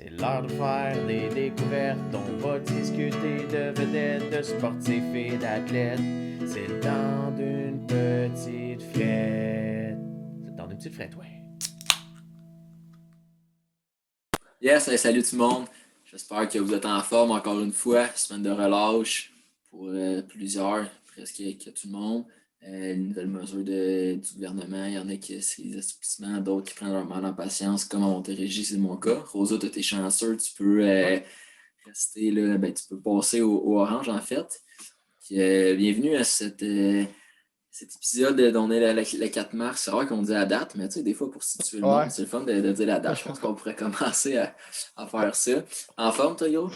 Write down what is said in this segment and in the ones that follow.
C'est l'heure de faire des découvertes, on va discuter de vedettes, de sportifs et d'athlètes. C'est le temps d'une petite frette. C'est le temps d'une petite frette, ouais. Yes, hey, salut tout le monde. J'espère que vous êtes en forme encore une fois. Semaine de relâche pour plusieurs, presque que tout le monde. Une nouvelle mesure du gouvernement. Il y en a qui c'est les assouplissements, d'autres qui prennent leur mal en patience, comme à Montérégie, c'est mon cas. Rosa, tu es chanceux, tu peux rester là, tu peux passer au orange en fait. Puis, bienvenue à cet épisode dont on est le 4 mars. C'est vrai qu'on dit la date, mais tu sais, des fois, pour situer le monde, Ouais. c'est le fun de dire la date. Je pense qu'on pourrait commencer à faire ça. En forme, toi, Yo?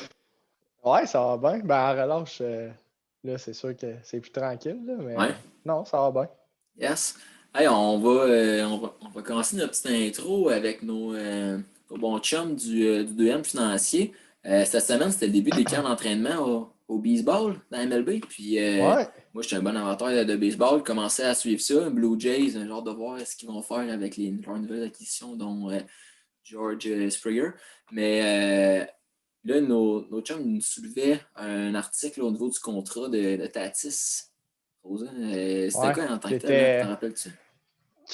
Ouais, ça va bien. Ben, en relâche, là, c'est sûr que c'est plus tranquille, là, Ouais. mais non, ça va bien. Yes. Hey, on va commencer notre petite intro avec nos bons chums du 2M financier. Cette semaine, c'était le début des camps d'entraînement au baseball dans MLB. Puis Ouais. moi, je suis un bon amateur de baseball. Je commençais à suivre ça. Blue Jays, un genre de voir ce qu'ils vont faire avec leurs nouvelles acquisitions, dont George Springer. Mais là, nos chums nous soulevaient un article au niveau du contrat de Tatis. Rosa. C'était Ouais. quoi en tant Qui que tel, hein? T'en était. rappelles-tu?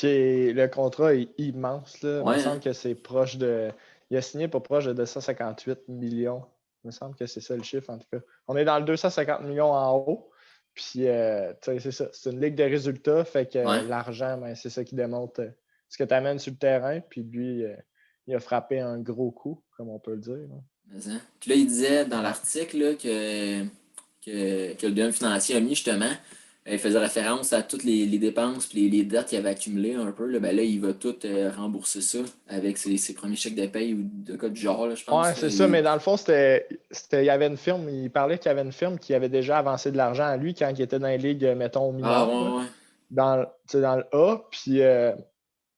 Le contrat est immense, là. Il me Ouais, semble hein? que c'est proche de. Il a signé pour proche de 258 millions. Il me semble que c'est ça le chiffre, en tout cas. On est dans le 250 millions en haut. Puis, tu sais, c'est ça. C'est une ligue de résultats. Fait que Ouais. l'argent, ben, c'est ça qui démontre ce que tu amènes sur le terrain. Puis lui, il a frappé un gros coup, comme on peut le dire, là. Mais, hein. Puis là, il disait dans Ouais. l'article là, que le bilan financier a mis justement, il faisait référence à toutes les dépenses et les dettes qu'il avait accumulées un peu. Là, ben là, il va tout rembourser ça avec ses premiers chèques de paye ou de quoi du genre, là, je Ouais, pense. Là, c'est ça, mais dans le fond, il y avait une firme, il parlait qu'il y avait une firme qui avait déjà avancé de l'argent à lui quand il était dans les ligues, mettons, Ah, mineures, là, ouais, ouais. dans le A. Puis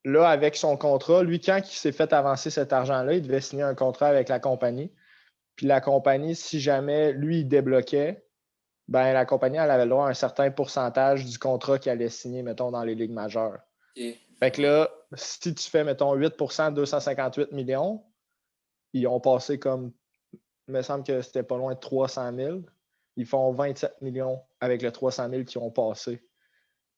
là, avec son contrat, lui, quand il s'est fait avancer cet argent-là, il devait signer un contrat avec la compagnie. Puis la compagnie, si jamais lui, il débloquait, ben la compagnie, elle avait le droit à un certain pourcentage du contrat qu'elle allait signer, mettons, dans les ligues majeures. Ok. Fait que Ouais. là, si tu fais, mettons, 8% de 258 millions, ils ont passé comme il me semble que c'était pas loin de 300 000. Ils font 27 millions avec le 300 000 qu'ils ont passé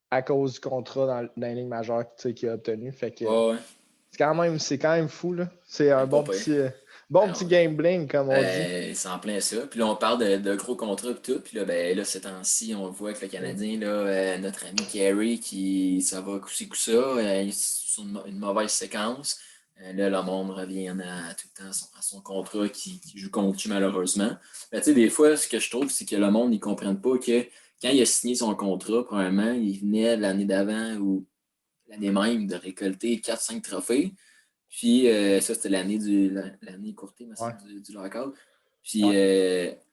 à cause du contrat dans la ligne majeure qu'il a obtenu. Fait que Ouais, ouais. c'est quand même fou, là. C'est un Pas pire. bon Ben, petit gambling, comme on dit. c'est en plein ça. Puis là, on parle de gros contrats et tout. Puis là, ben, là, ces temps-ci, on voit que le Canadien, là, notre ami Carey, ça va coup-ci coup-ça, il est sur une mauvaise séquence. Là, le monde revient tout le temps à son contrat qui joue contre lui, malheureusement. Ben, tu sais, des fois, ce que je trouve, c'est que le monde, ils ne comprennent pas que quand il a signé son contrat, probablement, il venait l'année d'avant ou l'année même de récolter 4-5 trophées. Puis ça, c'était l'année courtée, me Ouais. semble, du lockout. Puis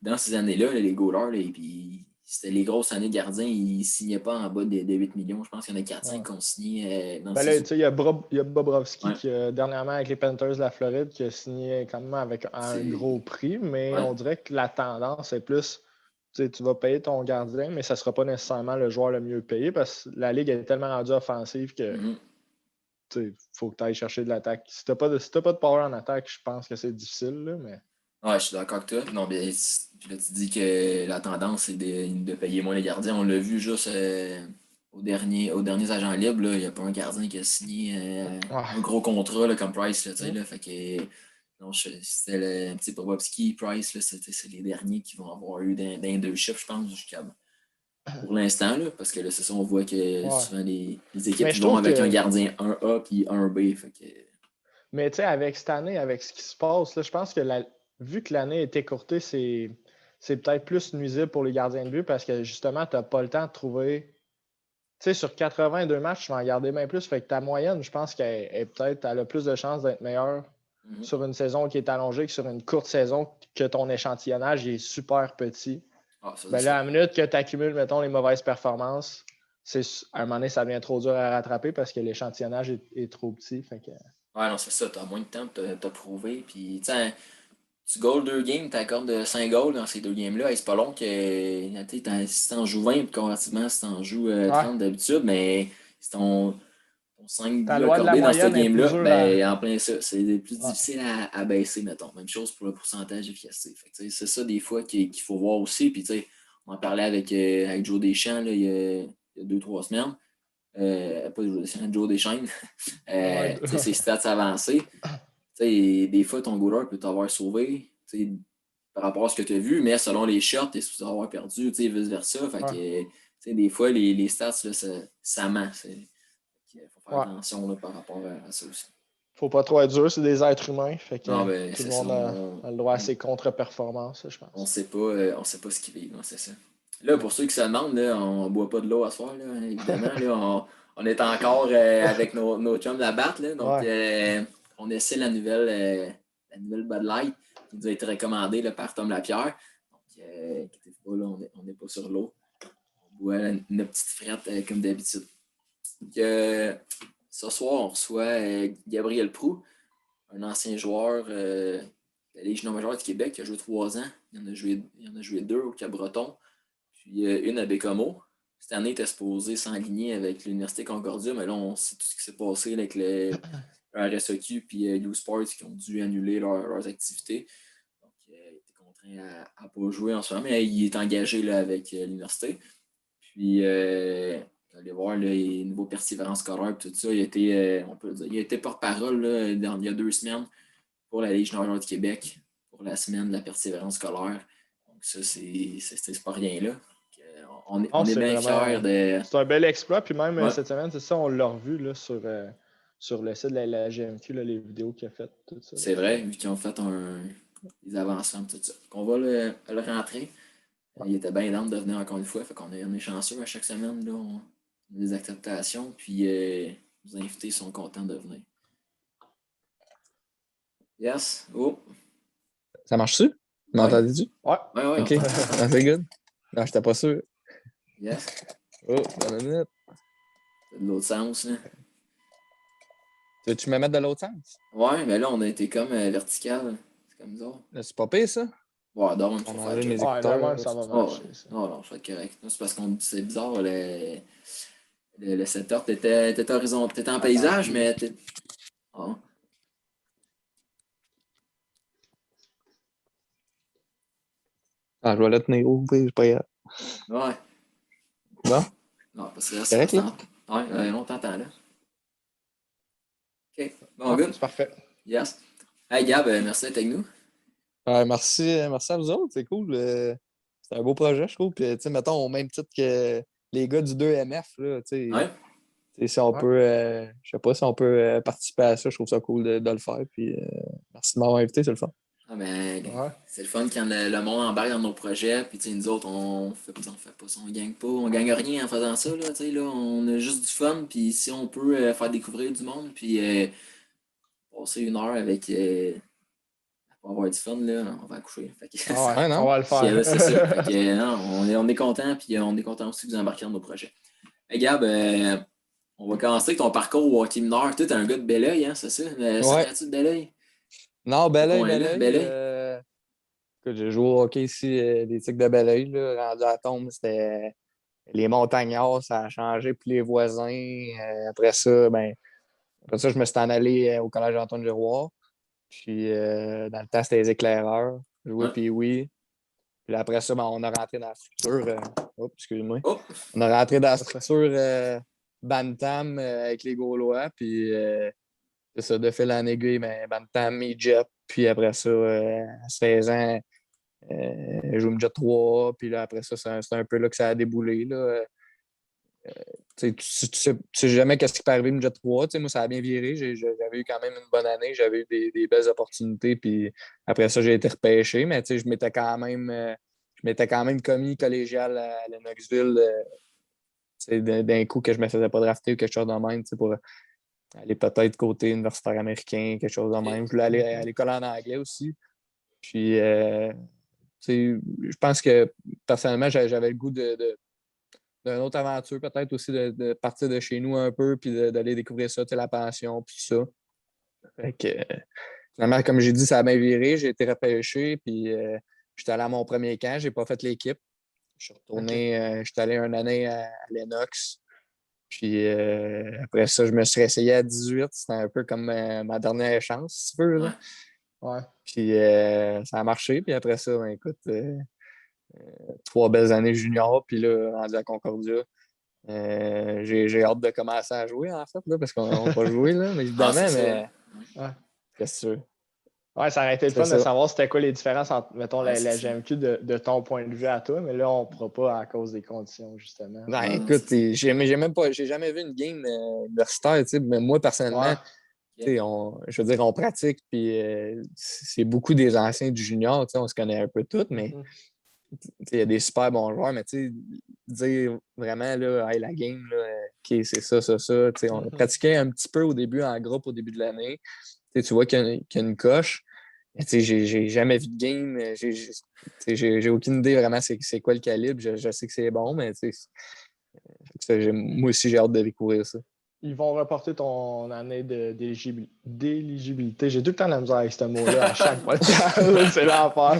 dans ces années-là, les goalers, là, puis c'était les grosses années de gardiens, ils ne signaient pas en bas de 8 millions. Je pense qu'il y en a 4-5 Ouais. qui ont signé dans Ben là, ces tu sais, il y a Bobrovski Ouais. qui, dernièrement, avec les Panthers de la Floride, qui a signé quand même avec un gros prix, mais Ouais. on dirait que la tendance est plus, tu vas payer ton gardien, mais ça ne sera pas nécessairement le joueur le mieux payé parce que la ligue est tellement rendue offensive que Mhm. il faut que tu ailles chercher de l'attaque. Si tu n'as pas de power en attaque, je pense que c'est difficile, là, mais Ouais, je suis d'accord avec toi. Non, bien, puis là, tu dis que la tendance, c'est de payer moins les gardiens. On l'a vu juste aux derniers agents libres. Là. Il n'y a pas un gardien qui a signé un ouais. gros contrat là, comme Price. Là, tu sais, Mm. là, fait que, non, c'était le petit Bobrovski, Price. Là, c'est les derniers qui vont avoir eu d'un deux chiffres, je pense, jusqu'à pour l'instant. Là, parce que là, c'est ça, on voit que Ouais. souvent les équipes Mais ils je vont trouve avec un que, gardien 1A puis 1B. Fait que, mais tu sais, avec cette année, avec ce qui se passe, là, je pense que vu que l'année est écourtée, c'est peut-être plus nuisible pour les gardiens de but parce que justement, tu n'as pas le temps de trouver. Tu sais, sur 82 matchs, tu vas en garder bien plus. Fait que ta moyenne, je pense elle a plus de chances d'être meilleure mhm. sur une saison qui est allongée que sur une courte saison que ton échantillonnage est super petit. Ah, ça, c'est Ben sûr. là, à la minute que tu accumules, mettons, les mauvaises performances, à un moment donné, ça devient trop dur à rattraper parce que l'échantillonnage est trop petit. Fait que... Ouais, non, c'est ça. T'as moins de temps de te prouver. Puis, tu sais, tu goals 2 games, t'accordes 5 goals dans ces 2 games-là. Et c'est pas long que si t'en joues 20, puis comparativement, si t'en joues Ouais, 30 d'habitude, mais si ton ton 5 Ta buts loi de la accordés dans ce moyenne est plus game-là, dure ben, en plein ça, c'est plus Ouais. difficile à baisser, mettons. Même chose pour le pourcentage d'efficacité. Fait que, tu sais, c'est ça des fois qu'il faut voir aussi. Puis, tu sais, on en parlait avec Joe Deschamps là, il y a 2-3 semaines. Pas Joe Deschamps, Joe Deschamps. Ouais. Tu sais, ses stats avancées. Tu sais, des fois, ton goaler peut t'avoir sauvé, tu sais, par rapport à ce que tu as vu, mais selon les shots, tu es supposé avoir perdu, tu sais, vice-versa. Fait que, tu sais, des fois, les stats, là, ça ment. Il faut faire Ouais. attention là, par rapport à ça aussi. Faut pas trop être dur, c'est des êtres humains. Fait que Non, ben, tout le c'est monde ça. a le droit à ses contre-performances, je On pense. sait pas ce qu'ils vivent, non, c'est ça. Là, pour ceux qui se demandent, là, on boit pas de l'eau à soir, là, évidemment. Là, on est encore avec nos chums de la batte, là, donc Ouais. on essaie la nouvelle Bud Light qui nous a été recommandée là, par Tom Lapierre. Donc, inquiétez-vous pas, là, on n'est pas sur l'eau. On boit notre petite frette comme d'habitude. Donc, ce soir, on reçoit Gabriel Proulx, un ancien joueur de la Ligue junior majeure du Québec qui a joué 3 ans. Il en a joué 2 au Cap-Breton, puis une à Bécomo. Cette année, il était supposé s'enligner avec l'Université Concordia, mais là, on sait tout ce qui s'est passé avec le RSEQ et U-Sports qui ont dû annuler leurs activités. Donc, il était contraint à ne pas jouer en ce moment, mais il est engagé là, avec l'université. Puis, allez voir les nouveaux persévérances scolaires et tout ça. Il a été, on peut dire, il a été porte-parole là, il y a 2 semaines pour la Ligue junior du Québec pour la semaine de la persévérance scolaire. Donc, ça, c'est pas rien là. On est C'est bien fiers vraiment. de. C'est un bel exploit. Puis même Ouais, cette semaine, c'est ça, on l'a revu là, sur le site de la GMQ, là, les vidéos qu'il a faites, tout ça. c'est vrai, vu qu'ils ont fait des avancements tout ça. Donc, on va le rentrer. Il était bien d'âme de venir encore une fois. Fait qu'on on est chanceux à chaque semaine. Là, on a des acceptations. Puis nos invités sont contents de venir. Yes. Oh. Ça marche-tu? M'entendais-tu? Ouais. Ouais, OK. Ah, c'est good. Non, j'étais pas sûr. Yes. Oh, dans une minute. C'est de l'autre sens, là. Tu me mettre de l'autre sens? Ouais, mais là, on a été comme vertical. C'est comme ça. Là, c'est pas pire, ça? Ouais, donc, il On faut va faire enlever mes correct. Ouais, là, écouteurs. même, ça va Oh, marcher. Ça. non, ça va être correct. C'est parce que c'est bizarre, le setup. T'étais horizontal. T'étais en paysage, mais t'es. Oh. Ah, je vais le tenir au pire, c'est pas grave. Ouais. Bon? Non, parce que là, Correct, là? Ouais, on t'entend, là. OK. Bon, good. C'est parfait. Yes. Hey, Gab, merci d'être avec nous. Ouais, merci à vous autres, c'est cool. C'est un beau projet, je trouve. Puis, tu sais, mettons, au même titre que les gars du 2MF, là, tu Ouais. sais, si on peut, je sais pas si on peut participer à ça, je trouve ça cool de le faire. Puis, merci de m'avoir invité, c'est le fun. Ah, ben, Ouais. c'est le fun quand le monde embarque dans nos projets. Puis, tu sais, nous autres, on fait pas ça, on gagne pas. On gagne rien en faisant ça, là. Tu sais, là, on a juste du fun. Puis, si on peut faire découvrir du monde, puis passer 1 heure avec. Pour avoir du fun, là, on va accoucher. Fait que, Ah ouais, Ouais, non? on va le faire. c'est ça. Fait que, non, on est content, puis on est content aussi que vous embarquiez dans nos projets. Hey, Gab, on va commencer avec ton parcours au hockey mineur. Toi, t'es un gars de Belleuil, hein, c'est ça? Ouais. Serais-tu de Belleuil? Non, Ce Belleuil, coin-là, Belleuil. Belleuil? Écoute, j'ai joué au hockey ici, les Tigres de Belleuil, là, rendu à la tombe, c'était les montagnards, ça a changé, puis les voisins. Après ça, je me suis en allé au collège Antoine Giroir. Puis dans le temps, c'était les éclaireurs. J'ai joué Ouais. puis oui. Puis après ça, on a rentré dans la structure. Excuse-moi. Oh! On a rentré dans la structure Bantam avec les Gaulois. Puis c'est ça, de fil en aiguille, mais Bantam, Midget. Puis après ça, à 16 ans, j'ai joué Midget 3. Puis là, après ça, c'est un peu là que ça a déboulé. Là. Tu sais jamais qu'est-ce qui peut arriver Midget 3. Moi, ça a bien viré. J'avais eu quand même une bonne année. J'avais eu des belles opportunités. Puis après ça, j'ai été repêché. Mais je m'étais quand même commis collégial à Lennoxville. D'un coup que je ne me faisais pas drafter ou quelque chose de même pour aller peut-être côté universitaire américain, quelque chose de même. Je voulais aller à l'école en anglais aussi. Puis, je pense que personnellement, j'avais le goût d'une autre aventure, peut-être aussi de partir de chez nous un peu, puis d'aller découvrir ça, la passion, puis tout ça. Fait que, finalement, comme j'ai dit, ça a bien viré. J'ai été repêché, puis j'étais allé à mon premier camp. J'ai pas fait l'équipe. Je suis retourné, j'étais allé une année à Lennox. Puis après ça, je me suis réessayé à 18. C'était un peu comme ma dernière chance, si tu veux. Là. Ouais. Puis ça a marché. Puis après ça, ben, écoute, 3 belles années junior. Puis là, rendu à Concordia. J'ai hâte de commencer à jouer, en fait, là, parce qu'on va pas jouer, là, mais évidemment, c'est mais Ouais. qu'est-ce que tu veux? Ouais, ça aurait été le C'est fun de ça. savoir c'était quoi les différences entre, mettons, Ouais, la c'est ça. GMQ de ton point de vue à toi, mais là, on ne pourra pas à cause des conditions, justement. Ben, Ouais, écoute, c'est j'ai jamais vu une game universitaire, tu sais, mais moi, personnellement, Ouais. tu sais, je veux dire, on pratique, puis c'est beaucoup des anciens du junior, tu sais, on se connaît un peu tous, mais Mhm. tu sais, il y a des super bons joueurs, mais tu sais, dire vraiment, là, hey, la game, là, OK, c'est ça, tu sais, on pratiquait un petit peu au début, en groupe, au début de l'année. Tu vois qu'il y a une coche. Mais tu sais, j'ai jamais vu de game. J'ai aucune idée vraiment c'est quoi le calibre. Je sais que c'est bon, mais tu sais, moi aussi, j'ai hâte de découvrir ça. Ils vont reporter ton année d'éligibilité. J'ai tout le temps la misère avec ce mot-là à chaque podcast. C'est l'enfer.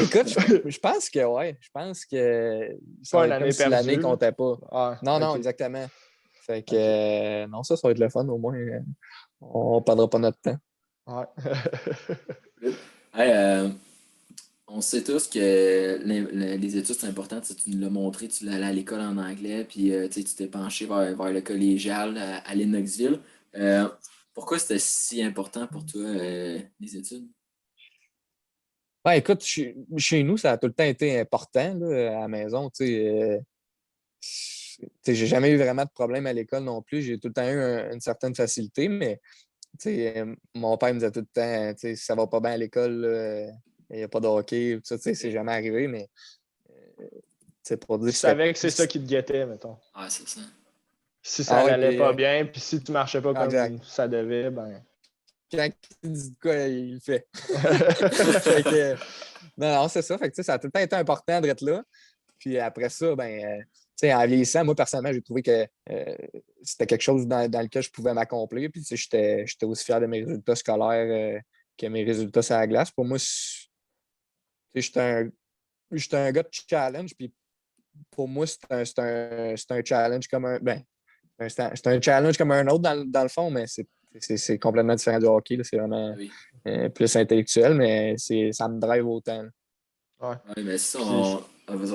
Écoute, je pense que ouais. Je pense que ça Pas va une être année comme si l'année perdue. comptait pas. Ah, Non, non, ok. exactement. Fait que Ok. non, ça va être le fun au moins. On perdra pas notre temps. Ouais. Hey, on sait tous que les études, c'est important. Tu sais, tu nous l'as montré, tu l'as allé à l'école en anglais, puis tu sais, tu t'es penché vers le collégial à Lennoxville. Pourquoi c'était si important pour toi, les études? Ouais, écoute, chez nous, ça a tout le temps été important là, à la maison. Tu sais, j'ai jamais eu vraiment de problème à l'école non plus. J'ai tout le temps eu une certaine facilité, mais tu sais, mon père me disait tout le temps, tu sais, si ça va pas bien à l'école, là, il n'y a pas de hockey, tout ça, tu sais, c'est jamais arrivé, mais c'est pour dire Tu que c'était. savais que c'est ça qui te guettait, mettons. Ah, c'est ça. Si ça Ah ouais, n'allait puis pas bien, puis si tu marchais pas exact. comme ça devait, ben. Quand il dit de quoi, il le fait. Fait que, non, c'est ça. Fait que, tu sais, ça a tout le temps été important d'être là. Puis après ça, ben, tu sais, en vieillissant, moi, personnellement, j'ai trouvé que c'était quelque chose dans lequel je pouvais m'accomplir. Puis, tu sais, j'étais aussi fier de mes résultats scolaires que mes résultats sur la glace. Pour moi, tu sais, j'étais un gars de challenge. Puis, pour moi, c'est un challenge comme un. Ben, c'est un challenge comme un autre dans le fond, mais c'est complètement différent du hockey. Là. C'est vraiment Oui. plus intellectuel, mais ça me drive autant. Là. Ouais. Ouais, mais ça, Puis, vas-y.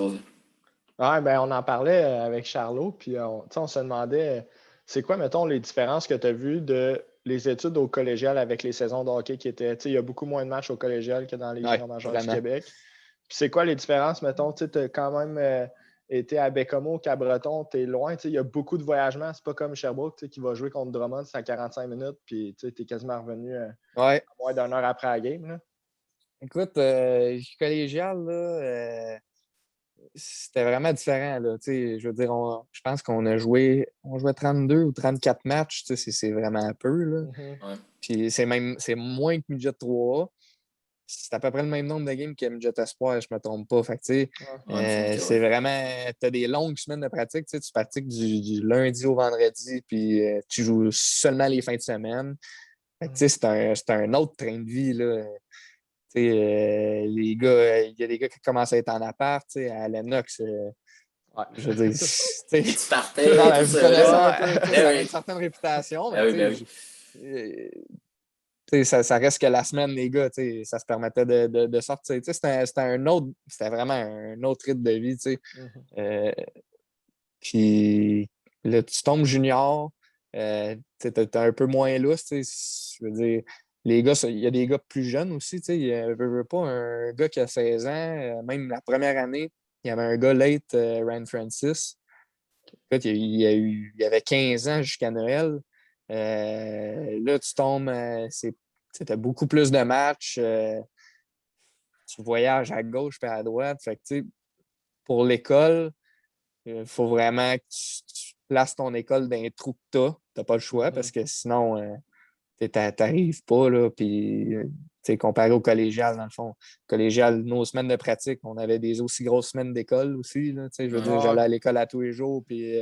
ouais, ben, on en parlait avec Charlot, puis on se demandait, c'est quoi, mettons, les différences que tu as vues de les études au collégial avec les saisons de hockey qui étaient, il y a beaucoup moins de matchs au collégial que dans les Ouais, juniors majeurs du vraiment. Québec. Puis c'est quoi les différences, mettons, tu as quand même été à Bécomo, au Cabreton, tu es loin, il y a beaucoup de voyagements, c'est pas comme Sherbrooke qui va jouer contre Drummond, c'est à 45 minutes, puis tu es quasiment revenu Ouais. moins d'une heure après la game. Là. Écoute, collégial, là, c'était vraiment différent. Là, je veux dire, je pense on jouait 32 ou 34 matchs, c'est vraiment peu. Là. Mhm. Ouais. Puis c'est moins que Midget 3A. C'est à peu près le même nombre de games que Midget Espoir, je ne me trompe pas. Fait que, Ouais. Ouais, il me semble que c'est ouais. vraiment. Tu as des longues semaines de pratique. Tu pratiques du lundi au vendredi, puis tu joues seulement les fins de semaine. Fait que, c'est un autre train de vie. Là. Les gars, il y a des gars qui commencent à être en appart, à Lennox. Ouais. Je veux dire, Et tu partais, non, tout vous ça, connaissez là. un peu, Ben ça a oui. une certaine réputation, Ben mais oui, ben oui. ça reste que la semaine, les gars, ça se permettait de sortir. C'était vraiment un autre rythme de vie. Mhm. Puis là, tu tombes junior, t'es un peu moins lousse. Je veux dire, les gars, il y a des gars plus jeunes aussi. Il y a pas un gars qui a 16 ans, même la première année, il y avait un gars late, Ryan Francis. Écoute, il y avait 15 ans jusqu'à Noël. Là, tu tombes, c'était beaucoup plus de matchs. Tu voyages à gauche et à droite. Fait que, pour l'école, il faut vraiment que tu places ton école dans un trou que tu n'as. Tu n'as pas le choix parce que sinon, tu n'arrives pas. Là, puis, comparé au collégial, dans le fond. Collégial, nos semaines de pratique, on avait des aussi grosses semaines d'école aussi. Là, je veux dire, j'allais à l'école à tous les jours. Puis,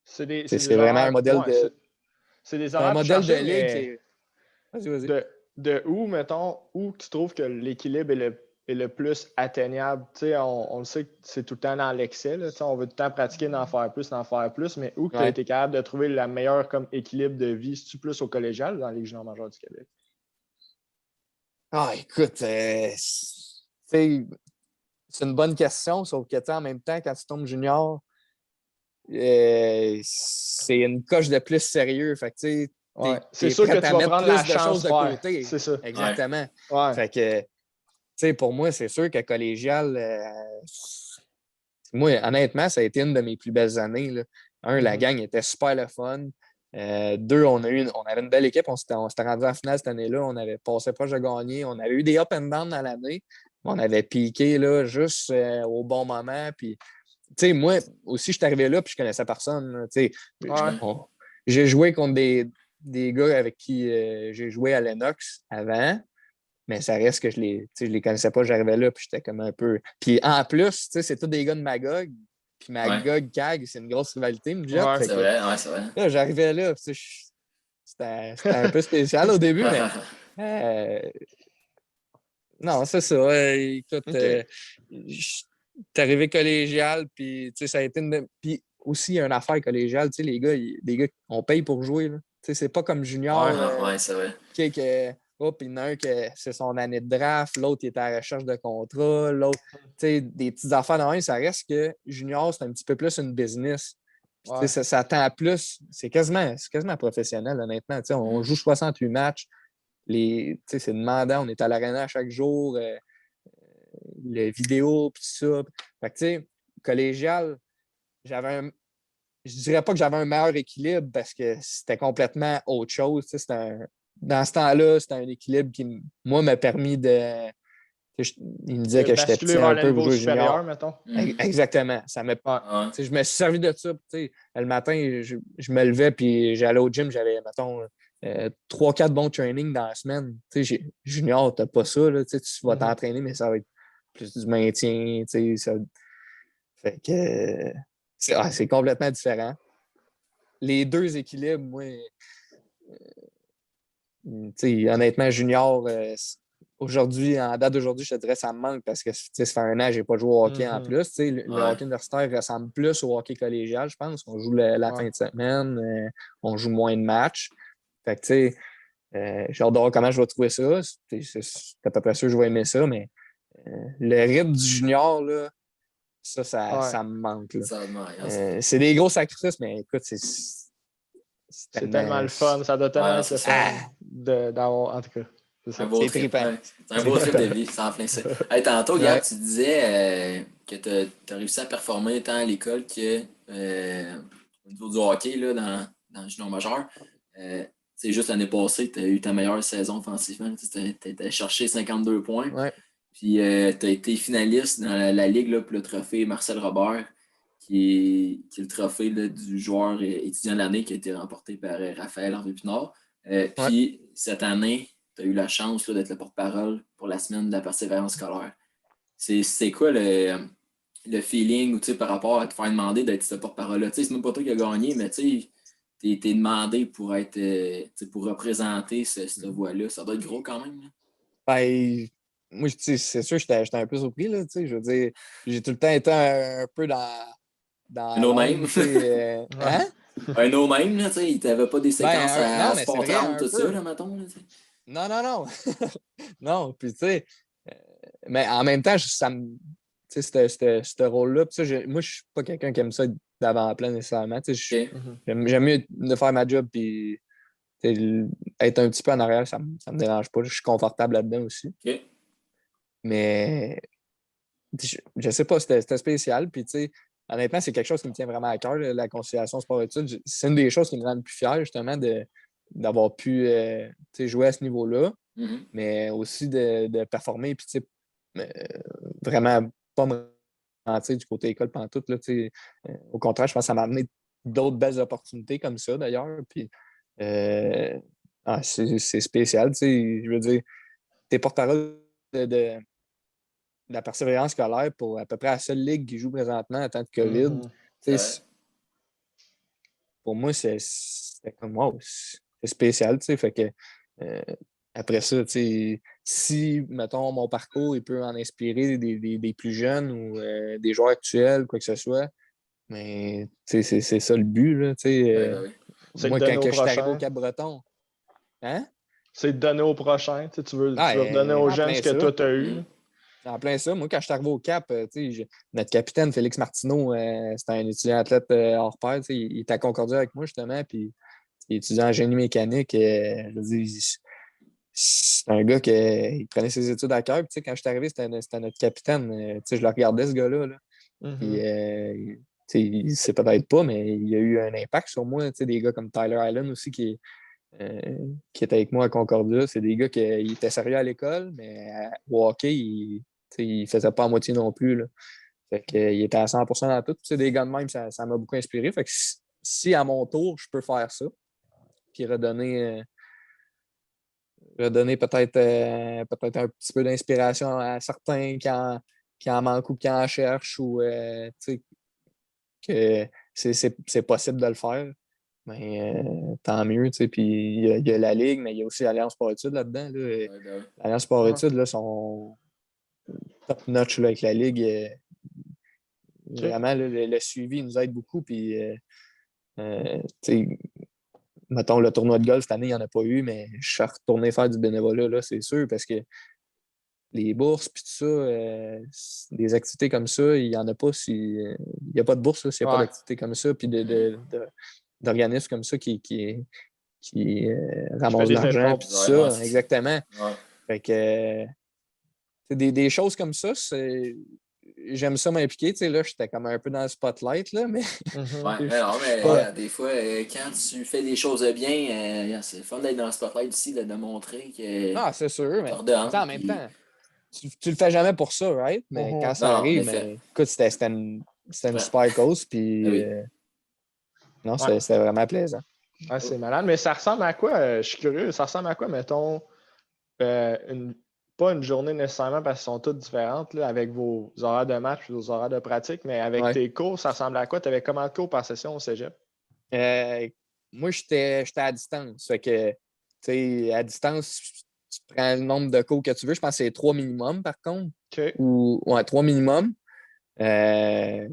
C'est des c'est vraiment un horaires. modèle Ouais, de. c'est des C'est un horaires plus modèle de chargés, ligue qui mais est. Vas-y, vas-y. de où, mettons, où tu trouves que l'équilibre est est le plus atteignable? On le sait que c'est tout le temps dans l'excès. Là, on veut tout le temps pratiquer, d'en faire plus, mais où tu as été capable de trouver le meilleur comme équilibre de vie? C'est-tu plus au collégial ou dans les juniors majeurs du Québec? Ah, écoute, c'est une bonne question, sauf que en même temps, quand tu tombes junior, c'est une coche de plus sérieux. Fait que, c'est sûr que tu vas prendre la chance de côté. C'est ça. Exactement. Ouais. Fait que, pour moi, c'est sûr que collégial, moi, honnêtement, ça a été une de mes plus belles années. Là. La gang était super le fun. Deux, on avait une belle équipe. On s'était rendu en finale cette année-là. On avait passé proche de gagner. On avait eu des up and down dans l'année. On avait piqué là, juste au bon moment. Puis, moi aussi, je suis arrivé là puis je connaissais personne. J'ai joué contre des gars avec qui j'ai joué à Lennox avant. Mais ça reste que je les connaissais pas, j'arrivais là, puis j'étais comme un peu. Puis en plus, c'est tous des gars de Magog. Puis Magog-Cag, c'est une grosse rivalité, me jette. C'est vrai, c'est vrai. Là, j'arrivais là, c'était un peu spécial au début, mais. Non, c'est ça. Écoute, t'es arrivé collégial, puis ça a été Puis aussi, il y a une affaire collégiale, les gars, on paye pour jouer. C'est pas comme junior. C'est vrai. Puis il y en a un que c'est son année de draft, l'autre il est à la recherche de contrat, l'autre, des petites affaires dans un, ça reste que junior, c'est un petit peu plus une business. Puis, ça tend plus, c'est quasiment professionnel, honnêtement. On joue 68 matchs, c'est demandant, on est à l'aréna chaque jour, les vidéos, puis ça. Fait que, tu sais, collégial, je dirais pas que j'avais un meilleur équilibre parce que c'était complètement autre chose. Dans ce temps-là, c'était un équilibre qui, moi, m'a permis de. Il me disait que j'étais petit un peu pour jouer junior. Mettons. Exactement. Ça je me suis servi de ça. Le matin, je me levais puis j'allais au gym. J'avais, mettons, 3-4 bons trainings dans la semaine. Junior, tu n'as pas ça. Là, tu vas t'entraîner, mais ça va être plus du maintien. Ça... Fait que c'est complètement différent. Les deux équilibres, moi, honnêtement, junior, aujourd'hui, en date d'aujourd'hui, je te dirais que ça me manque parce que ça fait un an que je n'ai pas joué au hockey en plus. Le hockey universitaire ressemble plus au hockey collégial, je pense. On joue la fin de semaine, on joue moins de matchs. Fait que, j'ai hâte de voir comment je vais trouver ça. C'est à peu près sûr que je vais aimer ça, mais le rythme du junior, là, ça me manque. Là. C'est des gros sacrifices, mais écoute, c'est tellement le fun. Ça doit tellement être le fun d'avoir. En tout cas, c'est un beau trip de vie, c'est en plein ça. Hey, tantôt, Gab, tu disais que tu as réussi à performer tant à l'école que au niveau du hockey là, dans le junior majeur. C'est juste l'année passée, tu as eu ta meilleure saison offensivement. Tu as cherché 52 points. Ouais. Puis tu as été finaliste dans la ligue là, pour le trophée Marcel Robert, qui est le trophée là, du joueur étudiant de l'année qui a été remporté par Raphaël Harvey-Pinard. Puis cette année, tu as eu la chance là, d'être le porte-parole pour la semaine de la persévérance scolaire. C'est quoi le feeling par rapport à te faire demander d'être ce porte-parole-là? C'est même pas toi qui as gagné, mais tu t'es demandé pour être pour représenter cette voix-là. Ça doit être gros quand même. Ben, moi, c'est sûr que j'étais un peu surpris. Là, je veux dire, j'ai tout le temps été un peu dans un no-name. Hein? Un no-name, là, tu sais, il t'avait pas des séquences à Sport 30, tout ça, là, mettons. Là, non. Non, puis tu sais, mais en même temps, ça me. Tu sais, ce rôle-là, moi, je suis pas quelqu'un qui aime ça d'avant-plan nécessairement. J'aime mieux de faire ma job, puis être un petit peu en arrière, ça me dérange pas. Je suis confortable là-dedans aussi. Okay. Mais je sais pas, c'était spécial. Puis, tu sais, honnêtement, c'est quelque chose qui me tient vraiment à cœur, la conciliation sport-études. C'est une des choses qui me rend le plus fier, justement, d'avoir pu jouer à ce niveau-là, mais aussi de performer. Puis, tu sais, vraiment pas me mentir du côté école pantoute. Là, au contraire, je pense que ça m'a amené d'autres belles opportunités comme ça, d'ailleurs. Puis, c'est spécial. Je veux dire, t'es porte-parole de la persévérance scolaire pour à peu près la seule ligue qui joue présentement en temps de COVID. Pour moi, c'est comme wow, c'est spécial. Fait que après ça, si, mettons, mon parcours, il peut en inspirer des plus jeunes ou des joueurs actuels, quoi que ce soit, mais c'est ça le but. Là, Ben oui. C'est de moi, donner quand au que je suis arrivé au prochain. Cap-Breton, hein? C'est de donner au prochain. Tu veux Ah, redonner aux en jeunes plein ce que ça. toi, tu as eu. Là. En plein ça. Moi, quand je suis arrivé au Cap, notre capitaine, Félix Martineau, c'était un étudiant athlète hors pair. Il était à Concordia avec moi, justement, puis il étudiait en génie mécanique. Je veux dire, c'est un gars qui prenait ses études à cœur. Puis, quand je suis arrivé, c'était notre capitaine. Je le regardais, ce gars-là. Là. Puis, il sait peut-être pas, mais il a eu un impact sur moi. Des gars comme Tyler Allen aussi euh, qui était avec moi à Concordia. C'est des gars qui étaient sérieux à l'école, mais au hockey, il faisait pas à moitié non plus. Là. Fait qu'il était à 100% dans tout. Des gars de même, ça m'a beaucoup inspiré. Fait que si à mon tour, je peux faire ça, puis redonner peut-être un petit peu d'inspiration à certains qui en manquent ou qui en cherchent ou que c'est possible de le faire. Mais tant mieux. Puis il y a la Ligue, mais il y a aussi l'Alliance Sport-Études là-dedans. Là. Ouais, ben oui. L'Alliance Sport-Études là, sont top-notch là, avec la Ligue. Vraiment, là, le suivi nous aide beaucoup. Puis, mettons, le tournoi de golf cette année, il n'y en a pas eu, mais je suis retourné faire du bénévolat, là, c'est sûr, parce que les bourses, puis tout ça, des activités comme ça, il n'y en a pas si. Il n'y a pas de bourse s'il n'y a pas d'activités comme ça, puis d'organismes comme ça qui ramassent de l'argent, puis tout ça. Exactement. Ouais. Fait que c'est des choses comme ça, j'aime ça m'impliquer. Là, j'étais comme un peu dans le spotlight, là, mais. Ouais, non, mais des fois, quand tu fais des choses bien, c'est fun d'être dans le spotlight aussi, de montrer que Non, c'est sûr, mais t'ordonnes, en même temps, tu le fais jamais pour ça, right? Mais quand ça Non, en arrive, effet. mais écoute, c'était une super cause, puis Ah oui. non, c'était vraiment plaisant. Ah, c'est malade. Mais ça ressemble à quoi? Je suis curieux. Ça ressemble à quoi, mettons, pas une journée nécessairement parce qu'elles sont toutes différentes là, avec vos horaires de match et vos horaires de pratique, mais avec Ouais. tes cours, ça ressemble à quoi? Tu avais combien de cours par session au cégep? Moi, j'étais à distance. Fait que, tu sais, à distance, tu prends le nombre de cours que tu veux. Je pense que c'est 3 minimum, par contre. OK. Ouais, 3 minimum. Mais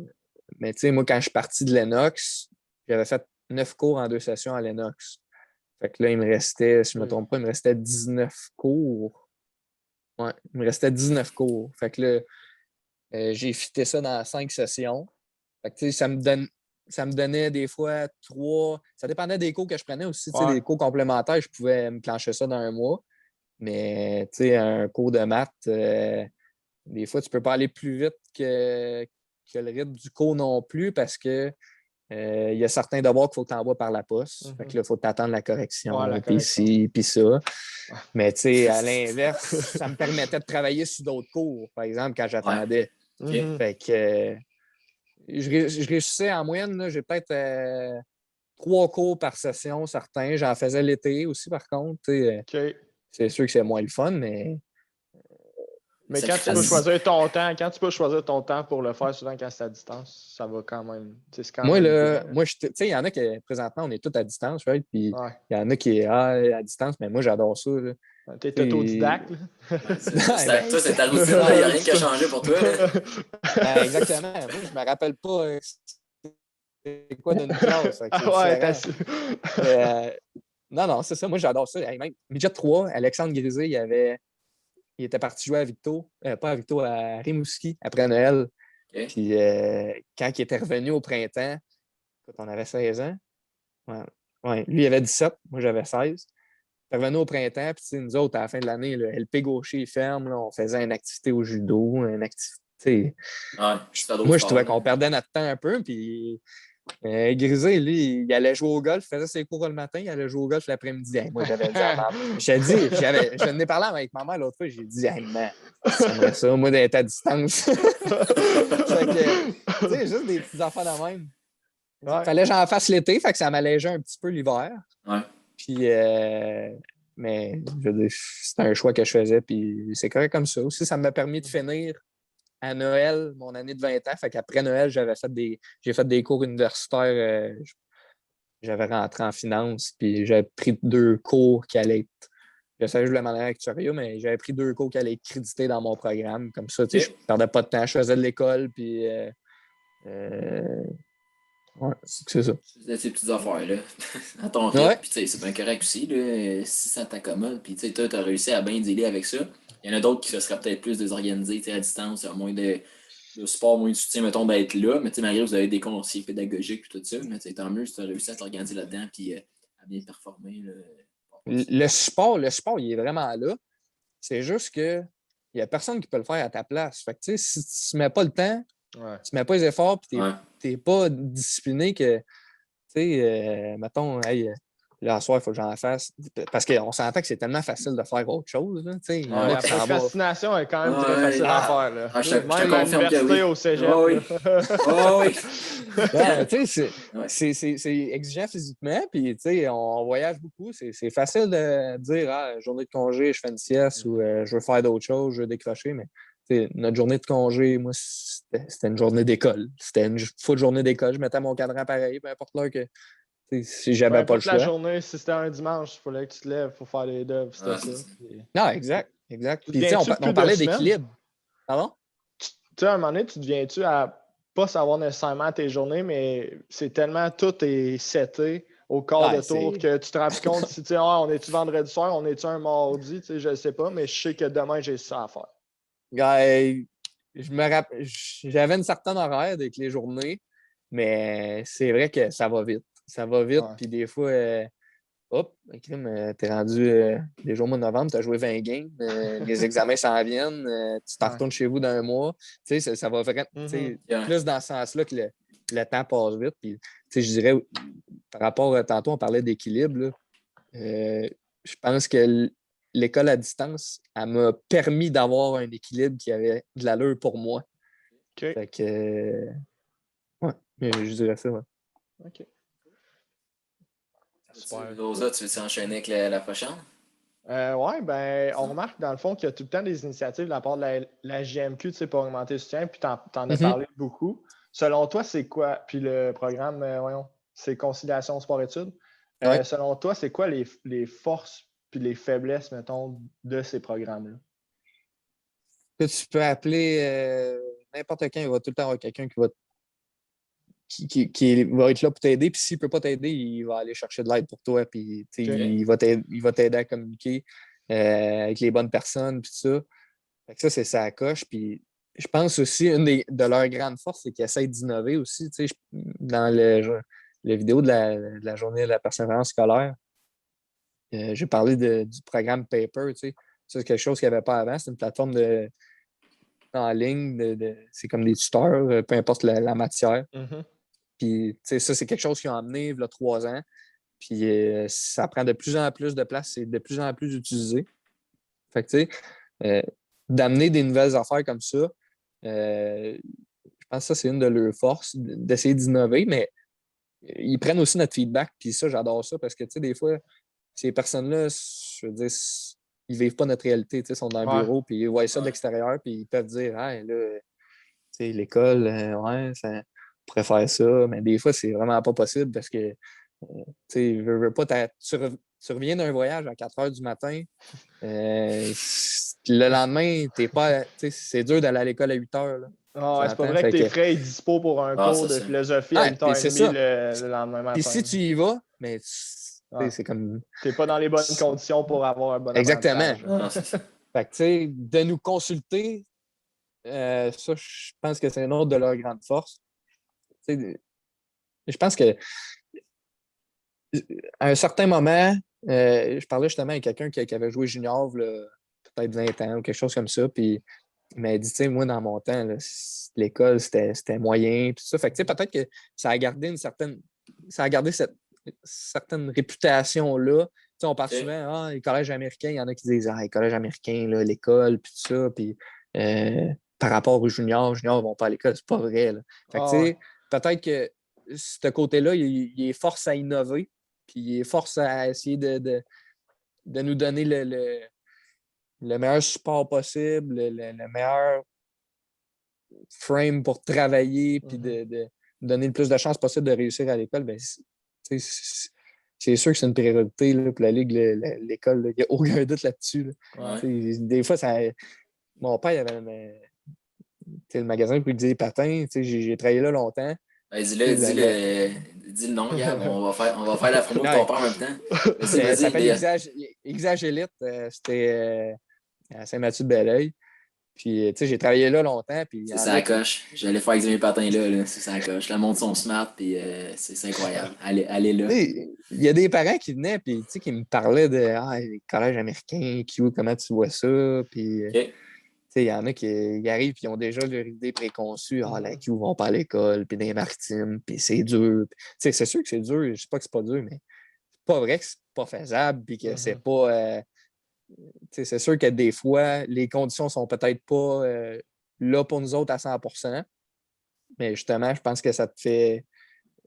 tu sais, moi, quand je suis parti de Lennox, j'avais fait 9 cours en 2 sessions à Lennox. Fait que là, il me restait, si je ne me trompe pas, il me restait 19 cours. Ouais, il me restait 19 cours. Fait que là, j'ai fité ça dans 5 sessions. Fait que tu sais, ça me donnait des fois 3. Ça dépendait des cours que je prenais aussi. Tu sais, des cours complémentaires, je pouvais me clencher ça dans un mois. Mais tu sais, un cours de maths, des fois, tu ne peux pas aller plus vite que le rythme du cours non plus parce que il y a certains devoirs qu'il faut que tu envoies par la poste. Fait que là, il faut t'attendre la correction, puis ci, puis ça. Mais tu sais, à l'inverse, ça me permettait de travailler sur d'autres cours, par exemple, quand j'attendais. Fait que je réussissais en moyenne, là, j'ai peut-être 3 cours par session, certains. J'en faisais l'été aussi, par contre. C'est sûr que c'est moins le fun, mais. Mais quand tu peux choisir ton temps pour le faire, souvent quand c'est à distance, ça va quand même. Moi, tu sais, il y en a qui, présentement, on est tous à distance, right? Puis il y en a qui sont à distance, mais moi, j'adore ça. T'es autodidacte. Toi, c'est ta routine, il n'y a rien qui a changé pour toi. Exactement. Moi, je me rappelle pas c'est quoi d'une classe. Non, c'est ça. Moi, j'adore ça. Même Midget 3, Alexandre Grisé, il était parti jouer à Victo, pas à Victo, à Rimouski après Noël. Puis quand il était revenu au printemps, quand on avait 16 ans, ouais, lui, il avait 17, moi, j'avais 16. Il est revenu au printemps, puis nous autres, à la fin de l'année, le LP gaucher ferme, là, on faisait une activité au judo, une activité. Moi, je trouvais qu'on perdait notre temps un peu, puis Grisé, lui, il allait jouer au golf, il faisait ses cours le matin, il allait jouer au golf l'après-midi. Hey, moi, j'avais dit à maman. Je n'ai parlé avec maman l'autre fois, j'ai dit, hey, maman, j'aimerais ça, moi, d'être à distance. Fait que, tu sais, juste des petits enfants de même. Il fallait que j'en fasse l'été, fait que ça m'allégeait un petit peu l'hiver. Puis, mais, je veux dire, c'était un choix que je faisais, puis c'est correct comme ça. Aussi, ça m'a permis de finir à Noël, mon année de 20 ans. Fait qu'après Noël, j'ai fait des cours universitaires. J'avais rentré en finance, puis j'avais pris 2 cours qui allaient être Je savais que je voulais m'en aller à Victoria, mais j'avais pris 2 cours qui allaient être crédités dans mon programme. Comme ça, tu sais, Ok. je perdais pas de temps. Je faisais de l'école, puis ouais, c'est ça. C'est ces petites affaires-là, à ton rythme. Ouais. Puis, tu sais, c'est bien correct aussi, là, si ça t'accommode. Puis, tu sais, toi, t'as réussi à bien dealer avec ça. Il y en a d'autres qui se seraient peut-être plus désorganisés, tu sais, à distance, il y a moins de support, moins de soutien, mettons, d'être là. Mais, tu sais, malgré que vous avez des conseillers pédagogiques et tout ça, mais, tu sais, tant mieux si t'as réussi à t'organiser là-dedans puis à bien performer, là. Le support, il est vraiment là. C'est juste que il n'y a personne qui peut le faire à ta place. Fait que, tu sais, si tu ne mets pas le temps, Ouais. tu ne mets pas les efforts, puis Ouais. tu n'es pas discipliné que, tu sais, mettons, hey, là, à soir, il faut que j'en fasse. Parce qu'on s'entend que c'est tellement facile de faire autre chose. Là, tu sais. Il y en Ouais, a la qui s'en vont. procrastination est quand même très Ouais, facile à ah, faire. Là. ah, je te Même à confirme que l'université, oui. au cégep. Ah oui. là. Ah oui. Non, tu sais, Ouais. c'est exigeant physiquement, puis tu sais, on voyage beaucoup. C'est facile de dire, ah, journée de congé, je fais une sieste ou je veux faire d'autres choses, je veux décrocher, mais tu sais, notre journée de congé, moi, c'était une journée d'école. C'était une full journée d'école. Je mettais mon cadran pareil, peu importe l'heure que, tu sais, si Peu j'avais pas le importe la choix. journée, si c'était un dimanche, il fallait que tu te lèves pour faire les devoirs. C'était Ah, ça. c'est ça. Puis, Non, exact, exact. tu Puis tu sais, deviens-tu plus on de parlait semaines? d'équilibre. Pardon? Tu sais, à un moment donné, tu deviens-tu à pas savoir nécessairement tes journées, mais c'est tellement tout est seté au quart de Ouais, tour c'est. que tu te rends plus compte si tu sais, ah, on est-tu vendredi soir, on est-tu un mardi, tu sais, je ne sais pas, mais je sais que demain, j'ai ça à faire. J'avais une certaine horaire avec les journées, mais c'est vrai que ça va vite. Ça va vite, Ouais. puis des fois, hop, t'es rendu déjà au mois de novembre, t'as joué 20 games, les examens s'en viennent, tu t'en Ouais. retournes chez vous dans un mois. Tu sais, ça va vraiment, tu sais, Yeah. plus dans ce sens-là que le temps passe vite. Puis, tu sais, je dirais, par rapport à tantôt, on parlait d'équilibre, là, je pense que l'école à distance, elle m'a permis d'avoir un équilibre qui avait de l'allure pour moi. OK. Fait que, ouais, je dirais ça, ouais. OK. Super. Super. Rosa, tu veux enchaîner avec la prochaine? Oui, ben, on remarque dans le fond qu'il y a tout le temps des initiatives de la part de la JMQ, tu sais, pour augmenter le soutien, puis tu en as parlé beaucoup. Selon toi, c'est quoi? Puis le programme, voyons, c'est Conciliation Sport-Études. Ouais. Selon toi, c'est quoi les forces puis les faiblesses, mettons, de ces programmes-là? Que tu peux appeler n'importe quand, il va tout le temps avoir quelqu'un qui va être là pour t'aider. Puis s'il ne peut pas t'aider, il va aller chercher de l'aide pour toi. Puis OK. il va t'aider à communiquer avec les bonnes personnes. Puis ça. Fait que ça, c'est sa coche. Puis je pense aussi, de leurs grandes forces, c'est qu'ils essaient d'innover aussi. Dans la vidéo de la journée de la persévérance scolaire, j'ai parlé du programme Paper. Ça, c'est quelque chose qu'il n'y avait pas avant. C'est une plateforme en ligne. C'est comme des tuteurs, peu importe la matière. Mhm. Puis, ça, c'est quelque chose qu'ils ont amené il y a 3 ans. Puis, ça prend de plus en plus de place. C'est de plus en plus utilisé. Fait que, tu sais, d'amener des nouvelles affaires comme ça, je pense que ça, c'est une de leurs forces, d'essayer d'innover, mais ils prennent aussi notre feedback. Puis ça, j'adore ça parce que, tu sais, des fois, ces personnes-là, je veux dire, ils vivent pas notre réalité. Ils sont dans un Ouais. bureau, puis ils voient ça de Ouais. l'extérieur, puis ils peuvent dire, ah, là, tu sais, l'école, ouais, ça pourrait faire ça. Mais des fois, c'est vraiment pas possible parce que, tu sais, veux pas, tu reviens d'un voyage à 4 heures du matin. Le lendemain, c'est dur d'aller à l'école à 8 heures. Là. Ah ouais, c'est pas T'entends? vrai que Fait tu es que, frais et dispo pour un Ah, cours c'est de ça. philosophie à ouais, puis c'est 8h30 ça. le lendemain Puis matin. si tu y vas, mais Ouais. c'est comme. Tu n'es pas dans les bonnes conditions pour avoir un bon Exactement. apprentissage. Ah, c'est ça. Fait que, tu sais, de nous consulter, ça, je pense que c'est une autre de leurs grandes forces. Tu sais, je pense que à un certain moment, je parlais justement avec quelqu'un qui avait joué junior, là, peut-être 20 ans ou quelque chose comme ça, puis il m'a dit, tu sais, moi, dans mon temps, là, l'école, c'était moyen, puis tout ça. Fait que, tu sais, peut-être que ça a gardé cette certaine réputation-là. Tu sais, on parle Ok. souvent, les collèges américains, il y en a qui disent, les collèges américains, là, l'école, puis tout ça, puis par rapport aux juniors ne vont pas à l'école, c'est pas vrai, là. Fait que, tu Ah ouais. sais, peut-être que ce côté-là, il est force à innover, puis il est force à essayer de nous donner le meilleur support possible, le meilleur frame pour travailler, puis Mhm. de donner le plus de chances possible de réussir à l'école. Ben, c'est sûr que c'est une priorité là, pour la Ligue, l'école. Il n'y a aucun doute là-dessus. Là. Ouais. Des fois, mon père il avait le magasin pour lui dire patins. J'ai travaillé là longtemps. Ben, dis le nom, Gab. On va faire la promo de ton père en même temps. Ça s'appelle Vas-y. Exagélite. C'était à Saint-Mathieu-de-Belleuil. Puis, j'ai travaillé là longtemps. Puis, C'est ça coche. J'allais faire examiner patins là. C'est ça coche. La montre son smart, puis c'est incroyable. Allez là. Il y a des parents qui venaient, puis qui me parlaient de les collèges américains, Q, comment tu vois ça? Puis, il y en a qui arrivent et ont déjà leur idée préconçue. La Q vont pas à l'école, puis des maritimes, puis c'est dur. C'est sûr que c'est dur. Je ne sais pas que c'est pas dur, mais c'est pas vrai que c'est pas faisable, puis que c'est pas. C'est sûr que des fois, les conditions sont peut-être pas là pour nous autres à 100%. Mais justement, je pense que ça te fait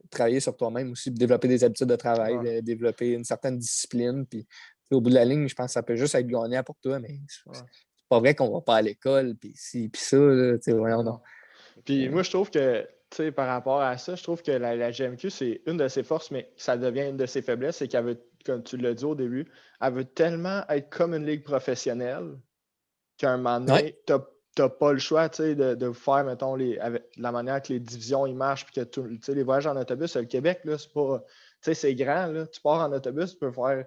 travailler sur toi-même aussi, développer des habitudes de travail, développer une certaine discipline. Puis, au bout de la ligne, je pense que ça peut juste être gagnant pour toi, mais c'est pas vrai qu'on va pas à l'école, puis ci, puis ça. Là, voyons donc. Puis moi, je trouve que, par rapport à ça, je trouve que la GMQ, c'est une de ses forces, mais ça devient une de ses faiblesses, c'est qu'elle veut, comme tu l'as dit au début, elle veut tellement être comme une ligue professionnelle qu'à un moment donné, tu n'as pas le choix de faire, mettons, avec la manière que les divisions ils marchent, puis que les voyages en autobus, le Québec, là, c'est pas. C'est grand, là. Tu pars en autobus, tu peux en avoir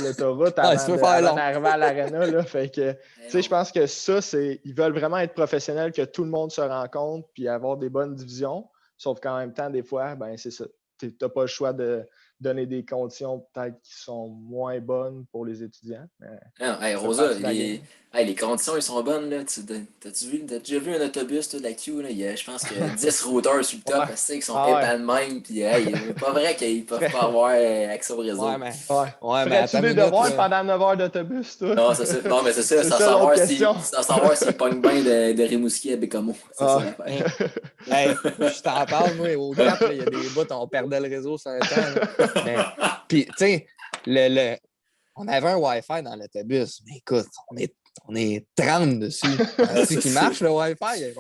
de l'autoroute avant d'arriver à l'aréna, là. Fait que, je pense que ça, ils veulent vraiment être professionnels, que tout le monde se rencontre, puis avoir des bonnes divisions. Sauf qu'en même temps, des fois, ben c'est ça. Tu n'as pas le choix de donner des conditions peut-être qui sont moins bonnes pour les étudiants. Rosa, les conditions, ils sont bonnes. Là. T'as déjà vu un autobus de la Q? Là? Il y a, je pense que 10 routeurs sur le top, parce qu'ils sont épais de même. Puis, c'est pas vrai qu'ils peuvent pas avoir accès au réseau. Ferais-tu des devoirs pendant 9 heures d'autobus, toi? Non, c'est ça. Non, mais c'est ça. Sans savoir s'ils pognent bien de Rimouski à Bécamo. C'est ça l'affaire. Je t'en parle, moi, au Cap, il y a des bouts, on perdait le réseau sur un temps. Puis, tu sais, on avait un Wi-Fi dans l'autobus, mais écoute, on est 30 dessus. C'est qui marche, le Wi-Fi.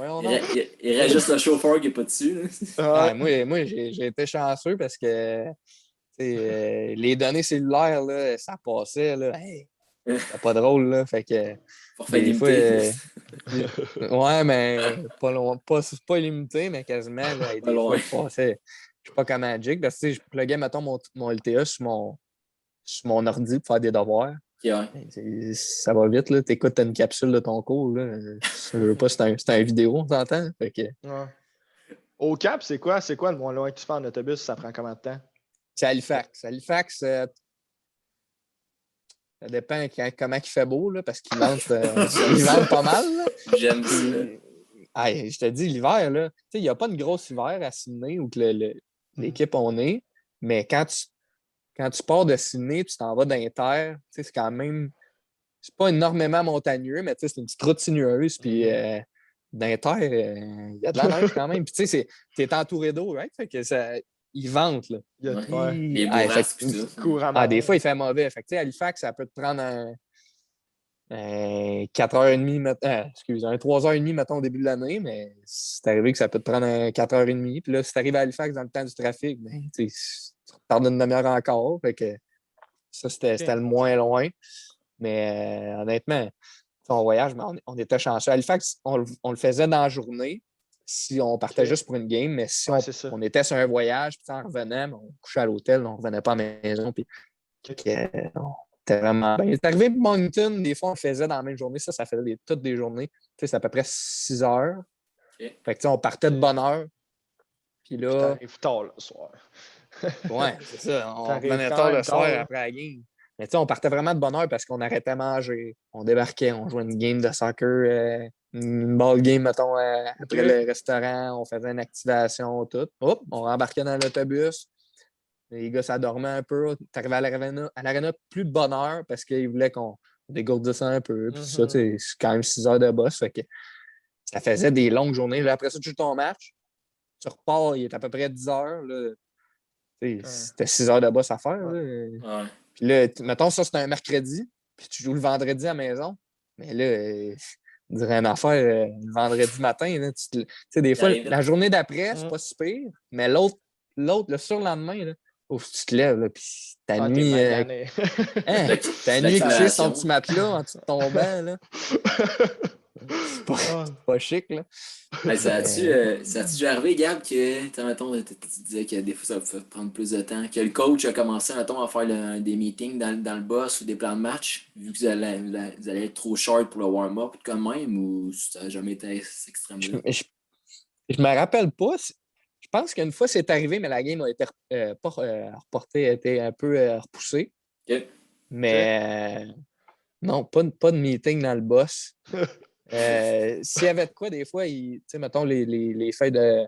Il reste juste le chauffeur qui n'est pas dessus. Moi, j'ai été chanceux parce que les données cellulaires, là, ça passait. Là, c'était pas drôle. Là, fait que, des fois, mais pas illimité, mais quasiment. Là, des fois, je passais. Je sais pas comment Magic, parce que je pluguais, mettons, mon LTE sur mon ordi pour faire des devoirs. Ça va vite, là. T'écoutes une capsule de ton cours, là. Je veux pas, c'est un vidéo, on s'entend? Fait que... Au Cap, c'est quoi le moins loin que tu fais en autobus? Ça prend combien de temps? C'est Halifax. Halifax, ça dépend comment il fait beau, là, parce qu'ils vendent pas mal. Là. J'aime ça. Je te dis, l'hiver, là, il n'y a pas une grosse hiver à Sydney où l'équipe on est, mais quand tu pars de Sydney, tu t'en vas d'Inter, c'est quand même. C'est pas énormément montagneux, mais c'est une petite route sinueuse. Puis d'Inter, il y a de la neige quand même. Puis tu sais, t'es entouré d'eau, right? Fait que ils ventent. Là. Les bourrasques, des fois, il fait mauvais. Fait que, Halifax, ça peut te prendre un 4h30, un 3h30, mettons, au début de l'année, mais c'est arrivé que ça peut te prendre un 4h30. Puis là, si tu arrives à Halifax dans le temps du trafic, ben, tu retardes une demi-heure encore. Fait que ça, c'était le moins loin. Mais honnêtement, on voyage, mais on était chanceux. À Halifax, on le faisait dans la journée si on partait juste pour une game, mais si on était sur un voyage, puis on revenait, on couchait à l'hôtel, on ne revenait pas à la maison. Puis, c'était vraiment bien. C'est arrivé pour Moncton, des fois, on le faisait dans la même journée. Ça faisait toutes des journées. C'est à peu près 6 heures. Fait que on partait de bonne heure. Puis là. T'arrives tard le soir. Ouais, c'est ça. On revenait tard le soir après la game. Mais on partait vraiment de bonne heure parce qu'on arrêtait de manger. On débarquait, on jouait une game de soccer, une ball game, mettons, après le restaurant. On faisait une activation, tout. Hop, on rembarquait dans l'autobus. Les gars, ça dormait un peu. T'arrivais à l'aréna plus de bonne heure parce qu'ils voulaient qu'on dégourdisse un peu. Puis ça, c'est quand même 6 heures de boss. Fait que ça faisait des longues journées. Là, après ça, tu joues ton match. Tu repars, il est à peu près 10 heures. Là. C'était 6 heures de boss à faire. Là. Puis là, mettons, ça, c'est un mercredi. Puis tu joues le vendredi à la maison. Mais là, on dirait une affaire le vendredi matin. Là, des fois, la journée d'après, c'est pas si pire. Mais l'autre, le surlendemain, là, faut que tu te lèves, là, puis ta Ah, t'es nuit, magané. hein, ta nuit couchée sur ton petit matelas en dessous de ton banc, là. C'est pas, Ah. c'est pas chic, là. Hey, ça Mais- a-tu déjà arrivé, Gab, que, mettons, tu disais que des fois ça peut prendre plus de temps, que le coach a commencé, mettons, à faire des meetings dans le boss ou des plans de match, vu que vous allez être trop short pour le warm-up, quand même, ou ça n'a jamais été cet extrême-là? je me rappelle pas. Je pense qu'une fois, c'est arrivé, mais la game a été pas reportée, a été un peu repoussée. Ok. Mais non, pas de meeting dans le boss. S'il y avait de quoi, des fois, tu sais, mettons, les feuilles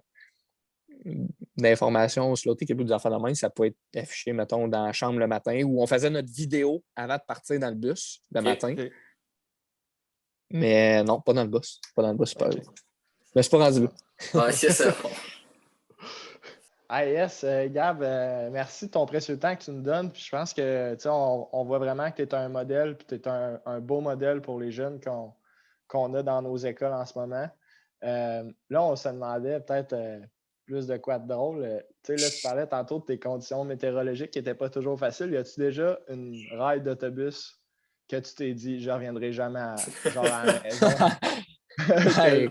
d'information sur l'autre équipe des affaires de main, ça peut être affiché, mettons, dans la chambre le matin, où on faisait notre vidéo avant de partir dans le bus le matin. Ok. Mais non, pas dans le bus. Pas dans le bus, pas. Ok. Mais c'est pas rendu là. Ah, c'est ça. Ah yes, Gab, merci de ton précieux temps que tu nous donnes. Puis je pense que tu sais, on voit vraiment que tu es un modèle, puis tu es un beau modèle pour les jeunes qu'on a dans nos écoles en ce moment. Là, on se demandait peut-être plus de quoi de drôle. Tu sais, là, tu parlais tantôt de tes conditions météorologiques qui n'étaient pas toujours faciles. Y a-tu déjà une ride d'autobus que tu t'es dit, je ne reviendrai jamais à la maison? Hey,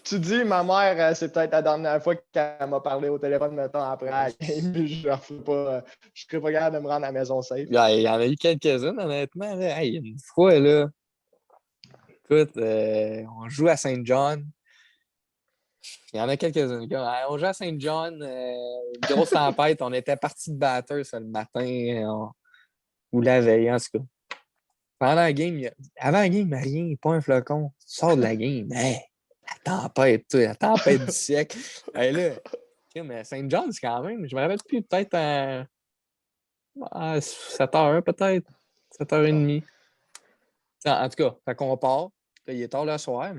Tu dis, ma mère, c'est peut-être la dernière fois qu'elle m'a parlé au téléphone, mettons, après la game, je ne serais pas capable de me rendre à la maison safe. Il y en a eu quelques-unes, honnêtement. Là. Hey, une fois, là, écoute, on joue à Saint John. Il y en a quelques-unes. On joue à Saint John, une grosse tempête. On était parti de batteur ça, le matin ou la veille, en tout cas. Pendant la game, avant la game, rien, pas un flocon. Tu sors de la game, hey, la tempête du siècle. Hey, là, mais Saint John, c'est quand même, je me rappelle plus, peut-être à 7 heures, peut-être. 7h30. En tout cas, fait qu'on part. Là, il est tard le soir,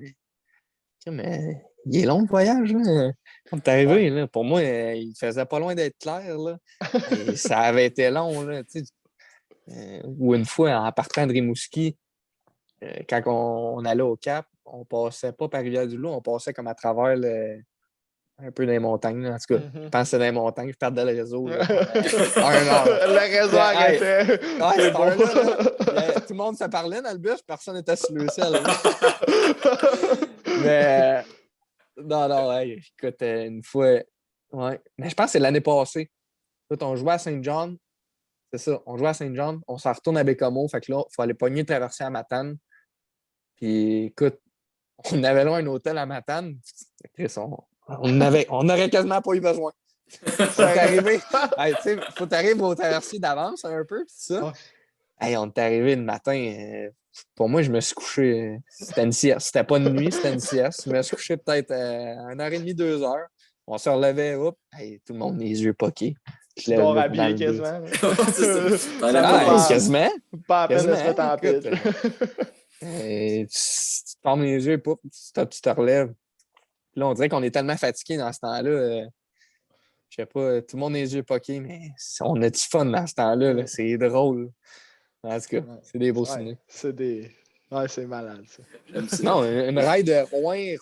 mais il est long le voyage. Là. Quand t'es arrivé, là, pour moi, il faisait pas loin d'être clair. Là. Et ça avait été long. Là, ou une fois, en partant de Rimouski, quand on allait au Cap, on passait pas par Rivière-du-Loup, on passait comme à travers un peu dans les montagnes. Là. En tout cas, je pense que c'est dans les montagnes, je perdais le réseau là, pendant 1 heure. Le réseau arrêtait. Ouais, C'est cette beau. heure-là, tout le monde se parlait dans le bus, personne n'était sur le ciel. Mais non, hey, écoute, une fois. Ouais. Mais je pense que c'est l'année passée. Écoute, on jouait à Saint-John. C'est ça, on jouait à Saint-John, on s'en retourne à Bécomo. Fait que là, il faut aller pogner traverser à Matane. Puis écoute, on avait là un hôtel à Matane. Chris, on n'aurait quasiment pas eu besoin. Faut t'arriver. Hey, faut t'arriver au traversier d'avance un peu, puis ça. Ouais. Hey, on est arrivé le matin. Pour moi, je me suis couché. C'était une sieste. C'était pas une nuit, c'était une sieste. Je me suis couché peut-être 1h30, 2 heures. On se relevait, hop. Hey, tout le monde les yeux poqués. Tu dors habillé quasiment. C'est ça. T'en as Ah, pas Quasiment. Pas à peine de se Quasiment, mettre en écoute, pitch. tu te fermes les yeux, pouf, tu te relèves. Puis là, on dirait qu'on est tellement fatigué dans ce temps-là. Je sais pas, tout le monde a les yeux poqués, mais on a du fun dans ce temps-là. Là. C'est drôle. En tout cas, c'est des beaux souvenirs. Ouais, c'est malade, ça. J'aime ça. Non, une ride de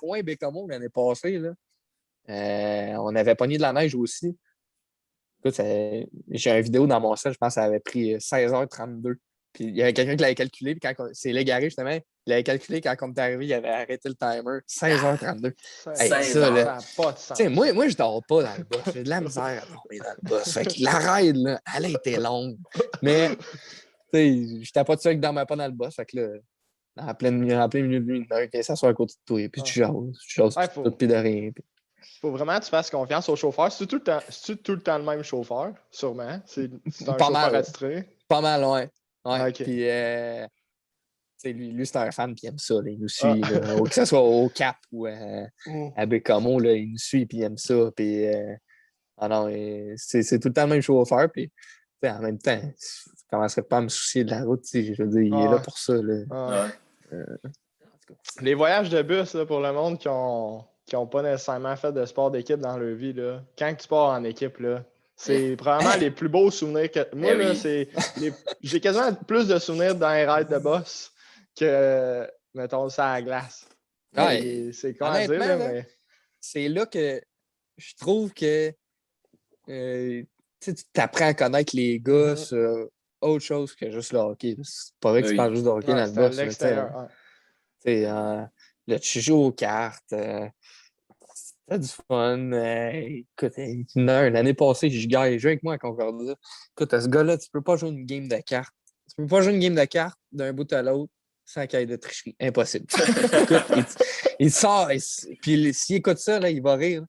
Rouen-Bécomo l'année passée, là. On avait pogné de la neige aussi. Écoute, j'ai une vidéo dans mon sel, je pense que ça avait pris 16h32. Puis il y avait quelqu'un qui l'avait calculé, puis quand c'est légaré, justement, il avait calculé quand on est arrivé, il avait arrêté le timer. 16h32. Hey, ça, là. Pas de sens. Tu sais, moi, je dors pas dans le boss. J'ai de la misère à dormir dans le boss. Fait que la ride, là, elle a été longue. Mais, tu sais, j'étais pas tout seul qui dormait pas dans le boss. Fait que là, en plein milieu de nuit, il s'assoit à côté de toi, puis tu jases tout, puis de rien. Puis... Faut vraiment que tu fasses confiance au chauffeur. C'est tout le temps le même chauffeur, sûrement. C'est un pas chauffeur mal, attitré. Pas mal, ouais. Ah, okay. Puis, lui c'est un fan, puis il aime ça. Là, il nous suit, là, que ce soit au Cap ou à Bécomo, là, il nous suit, puis il aime ça. Puis, non, c'est tout le temps le même chauffeur. Puis, en même temps, je ne commencerais pas à me soucier de la route. Je veux dire, il est là pour ça. Là. Les voyages de bus, là, pour le monde qui ont pas nécessairement fait de sport d'équipe dans leur vie, là, quand tu pars en équipe, là, c'est probablement les plus beaux souvenirs que. Moi, là, j'ai quasiment plus de souvenirs dans les rides de boss que, mettons, ça à la glace. C'est quoi à dire, là, mais. C'est là que je trouve que tu t'apprends à connaître les gars sur autre chose que juste le hockey. C'est pas vrai que tu parles juste de hockey dans le c'était à boss. l'extérieur. Ouais. Là, tu joues aux cartes. T'as du fun. Écoute, l'année passée, je gagne. Joue avec moi à Concordia. Écoute, à ce gars-là, tu peux pas jouer une game de cartes. Tu peux pas jouer une game de cartes d'un bout à l'autre sans qu'il y ait de tricherie. Impossible. Écoute, il sort. Puis s'il écoute ça, là, il va rire.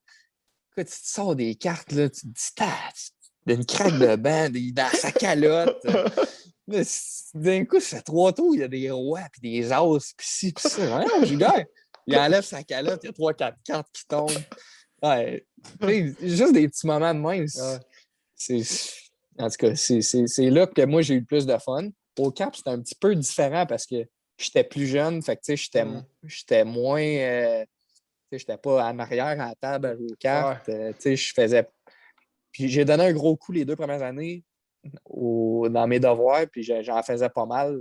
Écoute, tu te sors des cartes, là, tu te dis, t'as une craque de banc, dans sa calotte. Là, d'un coup, ça fait 3 tours, il y a des rois, puis des as, puis ci, puis ça. Ouais, je gagne. Il enlève sa calotte, il y a 3-4 cartes qui tombent. Ouais. Juste des petits moments de même. En tout cas, c'est là que moi, j'ai eu le plus de fun. Au Cap, c'était un petit peu différent parce que j'étais plus jeune. Fait que, tu sais, j'étais moins... j'étais pas en arrière à la table à jouer aux cartes. Tu sais, je faisais... Puis j'ai donné un gros coup les 2 premières années dans mes devoirs, puis j'en faisais pas mal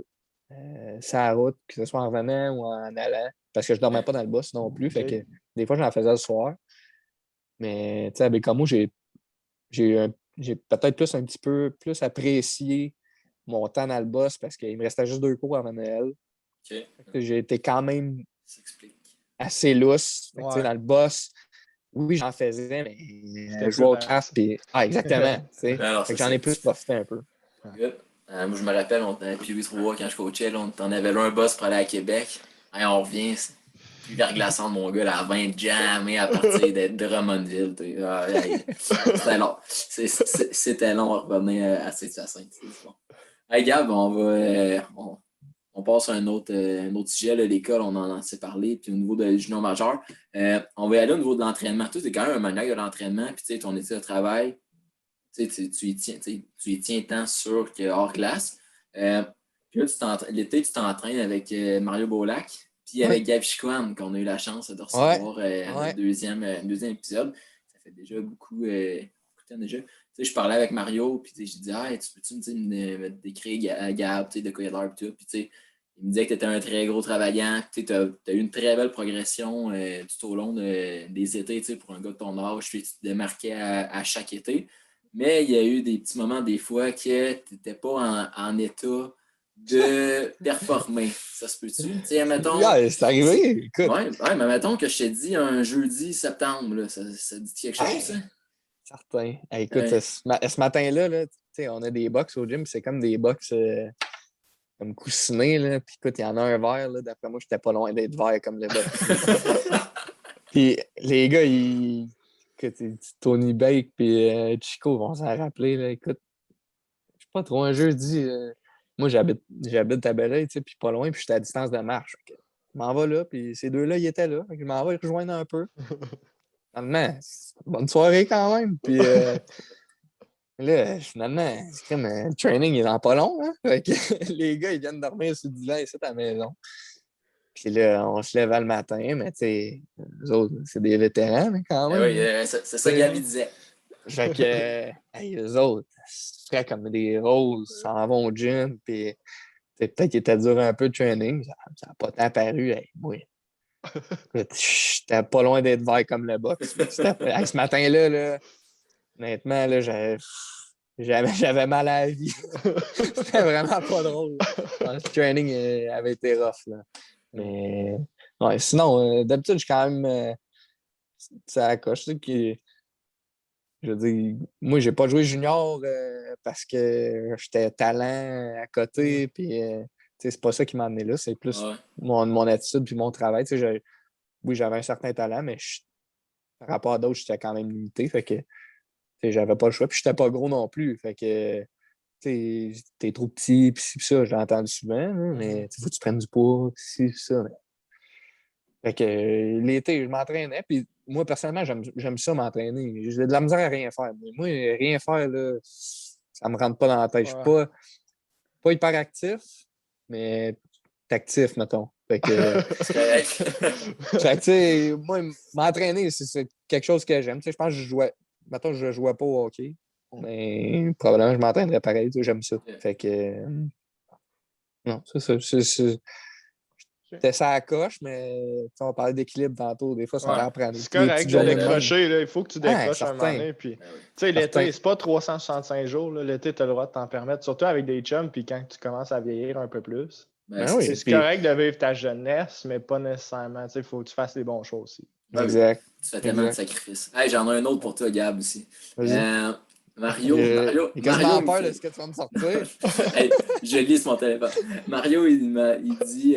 sur la route, que ce soit en revenant ou en allant, parce que je dormais pas dans le bus non plus. Fait que des fois, j'en faisais le soir. Mais tu sais, à Bécamo, j'ai peut-être plus un petit peu plus apprécié mon temps dans le bus parce qu'il me restait juste 2 cours avant Noël. J'ai été quand même assez lousse. Fait que, dans le bus, oui, j'en faisais, mais je jouais aux cartes. Puis... Ah, exactement. Fait que j'en ai plus profité un peu. Moi, je me rappelle, puis 8-3, quand je coachais, là, on en avait un bus pour aller à Québec. Hey, on revient, c'est plus verglaçant de mon gars, là, à 20 jamais à partir de Drummondville. C'était long. C'était long à revenir à Saint-Hyacinthe. Bon. Hey, Gab, on passe à un autre sujet. L'école, on en a parlé. Puis au niveau de junior majeur, on va y aller au niveau de l'entraînement. Tu es quand même un maniaque de l'entraînement. Puis tu sais, ton étude de travail, tu y tiens tant sur que hors classe. Puis là, l'été, tu t'entraînes avec Mario Beaulac, puis avec Gab Chicoine, qu'on a eu la chance de recevoir à notre deuxième épisode. Ça fait déjà beaucoup de temps déjà. Je parlais avec Mario, puis j'ai dit, tu peux-tu me décrire Gab, de quoi il a l'air, puis tout. Puis il me disait que tu étais un très gros travaillant, tu as eu une très belle progression tout au long des étés, pour un gars de ton âge, tu te démarquais à chaque été. Mais il y a eu des petits moments, des fois, que tu n'étais pas en état de performer. Ça se peut-tu? C'est arrivé, écoute. Ouais, mais mettons que je t'ai dit un jeudi septembre, là, ça dit quelque chose, ça? Certain. Écoute, ce matin-là, là, on a des box au gym, c'est comme des box comme coussinés, là. Puis écoute, il y en a un vert, là. D'après moi, j'étais pas loin d'être vert comme le box. Puis les gars, Tony Bake et Chico vont s'en rappeler. Là. Écoute, je sais pas trop, un jeudi, moi j'habite à Belleuil, puis pas loin, puis j'étais à distance de marche. Je m'en vais là, puis ces deux-là, ils étaient là. Je m'en vais les rejoindre un peu. Finalement, bonne soirée quand même. Puis là, finalement, c'est comme le training est dans pas long. Hein? Fait que, les gars, ils viennent dormir sur le divan ici à la maison. Puis là, on se lève le matin, mais tu sais, eux autres, c'est des vétérans, mais quand même. Oui, c'est ça que Gabi disait. Fait que, eux autres, c'est frais comme des roses, s'en vont au gym, puis peut-être qu'ils étaient durs un peu de training, ça n'a pas tant paru. Moi, j'étais pas loin d'être vert comme le box. Ce matin-là, là, honnêtement, là, j'avais mal à la vie. C'était vraiment pas drôle. Le training avait été rough. Là. Mais ouais, sinon, d'habitude, je suis quand même ça coche. Je veux dire, moi, j'ai pas joué junior parce que j'étais talent à côté. Puis, c'est pas ça qui m'a amené là. C'est plus mon attitude puis mon travail. Oui, j'avais un certain talent, mais par rapport à d'autres, j'étais quand même limité. Fait que j'avais pas le choix. Puis, j'étais pas gros non plus. Fait que t'es trop petit. Puis, ça, j'ai entendu souvent. Hein, mais il faut que tu prennes du poids. Puis, ça. Fait que l'été, je m'entraînais. Puis moi, personnellement, j'aime ça m'entraîner. J'ai de la misère à rien faire. Mais moi, rien faire, là, ça me rentre pas dans la tête. Je suis pas hyper actif, mais actif, mettons. Fait que, moi, m'entraîner, c'est quelque chose que j'aime. Je pense que je jouais pas au hockey. Mais probablement, je m'entraînerais pareil. J'aime ça. Fait que, non, c'est ça. C'était ça à coche, mais on parlait d'équilibre tantôt. Des fois, ça Ouais. t'en prend. C'est correct de décrocher. Là. Il faut que tu décroches un moment certain. donné. Puis, Ben oui. tu sais, Certain. l'été, c'est pas 365 jours. Là. L'été, tu as le droit de t'en permettre, surtout avec des chums. Puis quand tu commences à vieillir un peu plus, Ben oui. c'est puis- correct de vivre ta jeunesse, mais pas nécessairement. Il faut que tu fasses les bons choix aussi. Ah oui. Exact. Tu fais tellement de Exact. sacrifices. Hey, j'en ai un autre pour toi, Gab, aussi. Vas-y. Mario, J'ai quasiment me peur fait- de ce que tu vas me sortir. Hey, je lis sur mon téléphone. Mario, il dit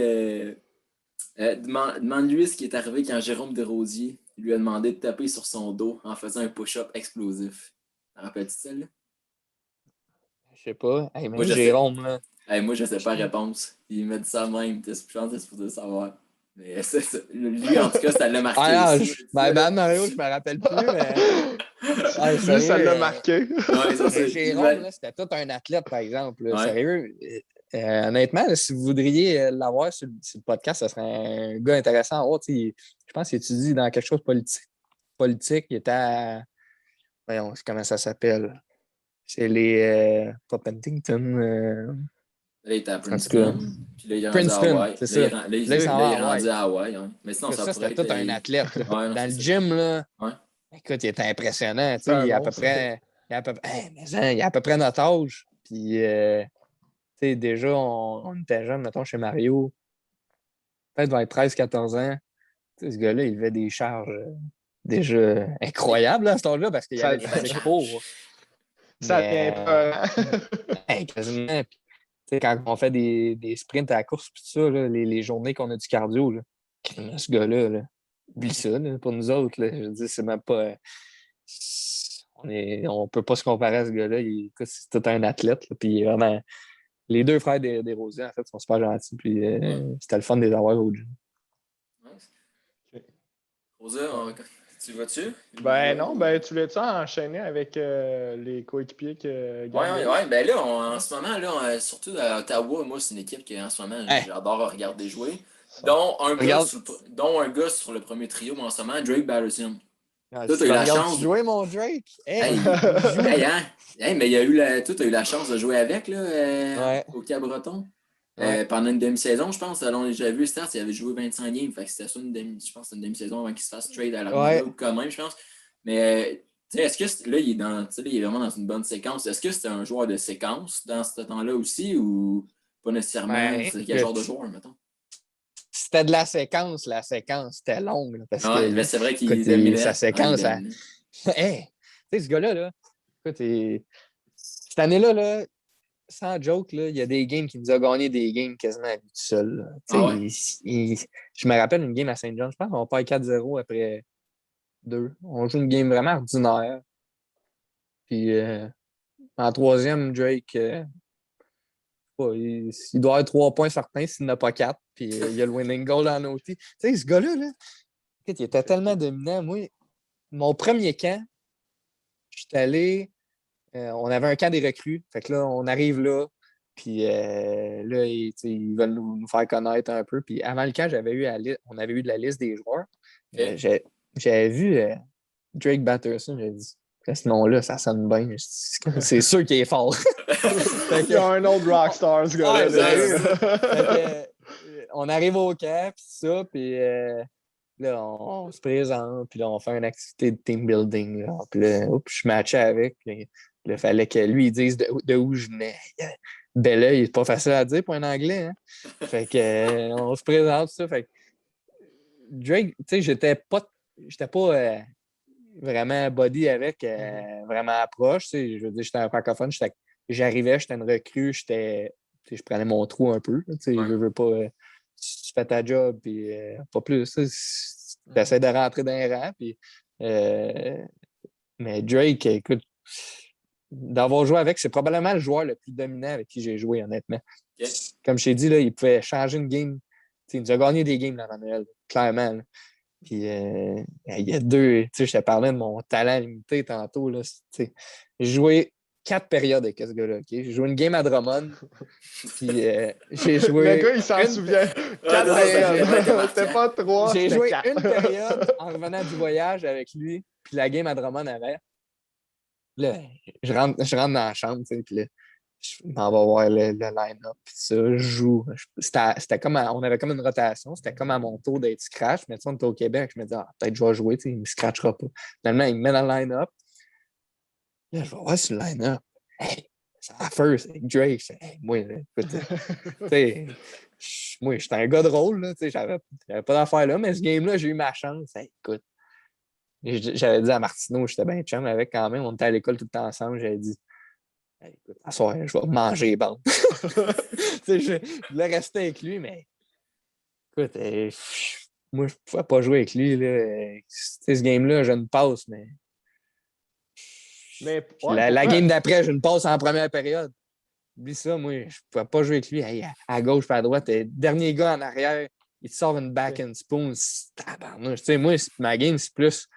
demande-lui ce qui est arrivé quand Jérôme Desrosiers lui a demandé de taper sur son dos en faisant un push-up explosif. T'en rappelles-tu de celle-là? Je sais pas. Hey, mais Moi, je sais. Jérôme, là. Hey, moi, je sais pas la réponse. Il m'a dit ça même. Je pense que c'est pour le savoir. Mais lui, en tout cas, ça l'a marqué Ah, aussi. Mario, je me rappelle plus, mais. Ah, Lui, sérieux, ça l'a marqué. Ouais, ça, c'est. Jérôme, là, c'était tout un athlète, par exemple. Là. Ouais. Sérieux. Honnêtement, là, si vous voudriez l'avoir sur le podcast, ce serait un gars intéressant à voir. Je pense qu'il étudie dans quelque chose de politique. Il était à. Voyons, comment ça s'appelle? C'est les. Pas Pentington. Là, il était à En tout Princeton. cas. Puis là, il est rendu à Princeton, Hawaï. c'est Là, ça. il Là, il s'en va est à rendu à Hawaï. Hein. Mais sinon, ça pourrait c'était être. tout un athlète. Là. Ouais, non, Dans le c'est ça. gym, là. Ouais. Écoute, il était impressionnant. C'est un Il est à peu monstre. près. Il est à peu près notre âge. Puis, déjà, on était jeunes, mettons, chez Mario. Peut-être vers 13-14 ans. Ce gars-là, il levait des charges déjà incroyables à cet âge-là parce qu'il y Ça- avait des physiques pour. Ça Mais, devient pas. quasiment. Puis, quand on fait des sprints à la course, puis tout ça, là, les journées qu'on a du cardio, là, ce gars-là, là, oublie ça, là, pour nous autres. Là, je veux dire, c'est même pas. On peut pas se comparer à ce gars-là. Écoute, c'est tout un athlète. Là, puis vraiment, les deux frères des Rosiers, en fait, sont super gentils. Puis c'était le fun de les avoir au gym. Nice. Rosa, tu vas-tu? Ben non, ben tu voulais-tu enchaîner avec les coéquipiers que Ouais. Ben là, en ce moment, là, surtout à Ottawa, moi, c'est une équipe qu'en ce moment, Hey. j'adore regarder jouer. Ça. Dont un Regarde. gars sur le premier trio, mais en ce moment, Drake Batterson. Ah, Toi, t'as eu la regardes-tu chance. jouer, mon Drake? Hey, il joue. mais il y a eu toi, t'as eu la chance de jouer avec là, Ouais. au Cap-Breton. Ouais. Pendant une demi-saison, je pense, selon j'avais vu le start, il avait joué 25 games. Fait que c'était ça je pense une demi-saison avant qu'il se fasse trade à la ou quand même, je pense. Mais tu sais, est-ce que là, il est vraiment dans une bonne séquence. Est-ce que c'était un joueur de séquence dans ce temps-là aussi ou pas nécessairement? Ben, C'est quel genre de joueur, mettons? C'était de la séquence c'était longue. Là, parce Ouais, que, mais c'est vrai qu'il écoute, dominait. sa séquence, Ouais, il dominait. hey, tu sais, ce gars-là, là, écoute, cette année-là, là, sans joke, là, il y a des games qui nous a gagné des games quasiment à lui tout seul. Là. Ah ouais? Je me rappelle une game à Saint John, je pense qu'on perd 4-0 après 2. On joue une game vraiment ordinaire. Puis en troisième, Drake, il doit avoir 3 points certains s'il n'a pas 4. Puis il y a le winning goal en OT. Tu sais, ce gars-là, là, écoute, il était tellement dominant. Moi, mon premier camp, je suis allé. On avait un camp des recrues. Fait que là, on arrive là. Puis là, ils veulent nous faire connaître un peu. Puis avant le camp, on avait eu de la liste des joueurs. Okay. J'avais vu Drake Batterson. J'ai dit, ce nom-là, ça sonne bien. C'est sûr qu'il est fort. Il y a un autre rockstar, ce gars-là. On arrive au camp, puis ça, puis là, on se présente, puis là, on fait une activité de team building. Là, puis là, je matchais avec. Puis il fallait que lui, il dise de où je venais. Bel oeil, c'est pas facile à dire pour un anglais. Hein? Fait que, on se présente, ça. Fait que Drake, tu sais, j'étais pas vraiment body avec, vraiment approche. Je veux dire, j'étais un francophone. J'arrivais, j'étais une recrue, je prenais mon trou un peu. Je veux pas. Tu fais ta job, puis pas plus. Tu essaies de rentrer dans les rangs. Puis, mais Drake, écoute, d'avoir joué avec, c'est probablement le joueur le plus dominant avec qui j'ai joué, honnêtement. Okay. Comme je t'ai dit, là, il pouvait changer une game. Il nous a gagné des games dans Manuel, clairement. Là. Puis il y a 2, je te parlais de mon talent limité tantôt. J'ai joué 4 périodes avec ce gars-là. Okay? J'ai joué une game à Drummond. Puis j'ai joué. Le gars, il s'en souvient. 4 périodes. C'était pas 3. J'ai joué une période en revenant du voyage avec lui. Puis la game à Drummond avait. Là, je rentre dans la chambre, puis là, je m'en vais voir le line-up, puis ça, je joue. C'était comme, on avait comme une rotation, c'était comme à mon tour d'être scratch, mais tu sais, on était au Québec, je me disais, peut-être je vais jouer, tu sais, il ne me scratchera pas. Finalement, il me met dans le line-up. Là, je vais voir sur le line-up. Hey, c'est à first, avec Drake. Hey, moi, là, écoute, tu sais, moi, j'étais un gars de rôle, là, tu sais, j'avais pas d'affaires là, mais ce game-là, j'ai eu ma chance. Hey, écoute, j'avais dit à Martineau, j'étais bien chum avec quand même, on était à l'école tout le temps ensemble, j'avais dit, hey, écoute, à soir, je vais manger bon. Je voulais rester avec lui, mais écoute, moi, je ne pouvais pas jouer avec lui. Là. Ce game-là, je ne passe, mais. Mais la game d'après, je ne passe en première période. Oublie ça, moi, je ne pouvais pas jouer avec lui. Hey, à gauche, pas à droite. Dernier gars en arrière, il te sort une back and spoon. Moi, ma game, c'est plus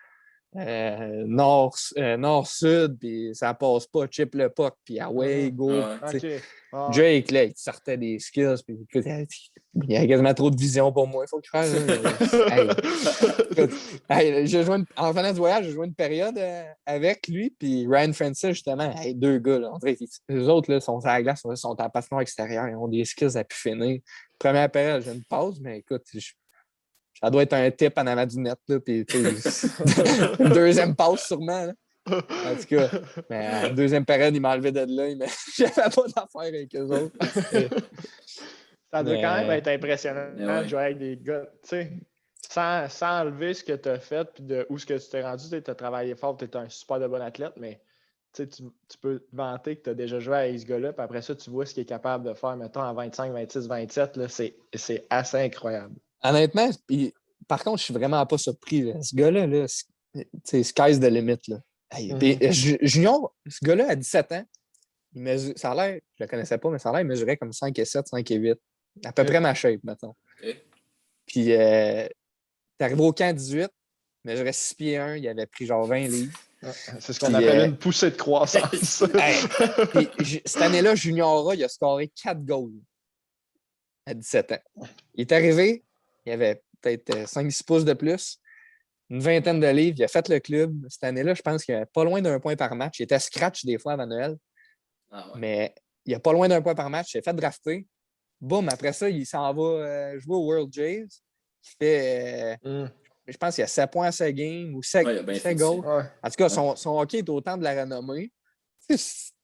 nord-sud, puis ça passe pas, chip le puck, puis away, go. OK. Drake, là, il te sortait des skills, puis écoute, il y a quasiment trop de vision pour moi, il faut qu'il fasse. En venant du voyage, j'ai joué une période avec lui, puis Ryan Francis, justement, deux gars, là, on dirait, les autres là, sont à la glace, sont à la patinoire extérieure, ils ont des skills à pu finir. Première période, j'ai une pause, mais écoute, ça doit être un tip en avant du net, là, puis deuxième passe sûrement. Là. En tout cas, mais deuxième période, il m'a enlevé de là. J'avais pas d'affaire avec eux autres. Ça doit quand même être impressionnant de jouer avec des gars, tu sais, sans enlever ce que tu as fait puis de où ce que tu t'es rendu. Tu as travaillé fort, tu es un super de bon athlète, mais tu peux te vanter que tu as déjà joué avec ce gars-là, puis après ça, tu vois ce qu'il est capable de faire, mettons, en 25, 26, 27. Là, c'est assez incroyable. Honnêtement, puis, par contre, je suis vraiment pas surpris. Là. Ce gars-là, sky's the limit. Là. Puis, Junior, ce gars-là, à 17 ans, ça a l'air, je le connaissais pas, mais ça a l'air, il mesurait comme 5 et 7, 5 et 8. À peu près ma shape, mettons. Puis, t'es arrivé au camp 18, il mesurait 6 pieds 1, il avait pris genre 20 livres. C'est ce qu'on appelle une poussée de croissance. Puis, cette année-là, Junior A, il a scoré 4 goals à 17 ans. Il est arrivé, il avait peut-être 5-6 pouces de plus, une vingtaine de livres, il a fait le club. Cette année-là, je pense qu'il avait pas loin d'un point par match. Il était scratch des fois avant Noël. Mais il a pas loin d'un point par match. Il s'est fait drafter. Boum, après ça, il s'en va jouer au World Jays. Il fait, je pense qu'il y a 7 points à sa game ou 7 goals. Ouais. En tout cas, son hockey est autant de la renommée.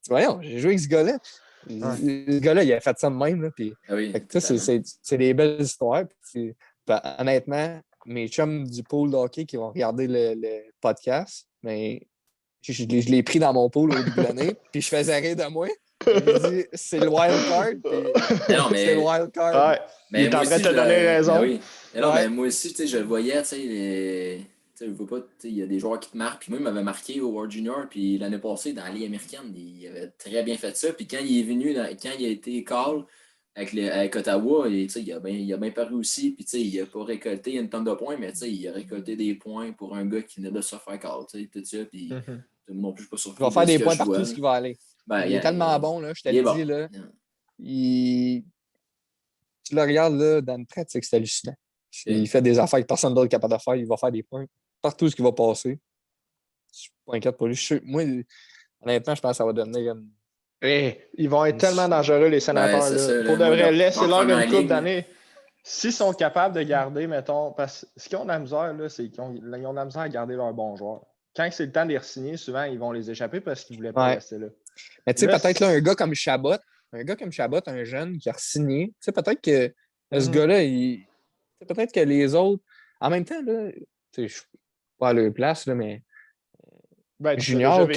Voyons, j'ai joué avec ce gars-là. Ce gars-là, il a fait ça de même. Là, puis, c'est des belles histoires. Puis, honnêtement, mes chums du pool de hockey qui vont regarder le podcast, mais je l'ai pris dans mon pool au début de l'année, puis je faisais rire de moi. Je dit, c'est le wild card. C'est le wild card. Ouais. Mais il est en train de te donner raison. Mais moi aussi, je le voyais, je vois pas, il y a des joueurs qui te marquent. Puis moi, il m'avait marqué au World Junior. Puis l'année passée, dans la Ligue américaine, il avait très bien fait ça. Puis quand il est venu, quand il a été call avec Ottawa, il a bien paru aussi. Puis il n'a pas récolté une tonne de points, mais il a récolté des points pour un gars qui venait de se faire call. Tout ça. Puis non plus, je suis pas surpris. Il va faire des points partout ce qu'il va aller. Il est tellement bon, là, je te le dis. Là, tu le regardes là, dans le pratique, c'est hallucinant. Il fait des affaires que personne d'autre n'est capable de faire. Il va faire des points partout ce qui va passer. Je suis pas inquiète pour lui. Moi, honnêtement, je pense que ça va devenir ils vont être tellement dangereux, les sénateurs. Pour de vrai, laisser-leur une couple d'années. S'ils sont capables de garder, mettons, parce que ce qu'ils ont de la misère, là, c'est qu'ils ont de la misère à garder leurs bons joueurs. Quand c'est le temps de les re-signer, souvent, ils vont les échapper parce qu'ils ne voulaient pas rester là. Mais tu sais, peut-être là, un gga comme Chabot, un jeune qui a re-signé, tu sais, peut-être que ce gars-là, peut-être que les autres, en même temps, là, tu sais, je ne suis pas à leur place, là, mais Junior,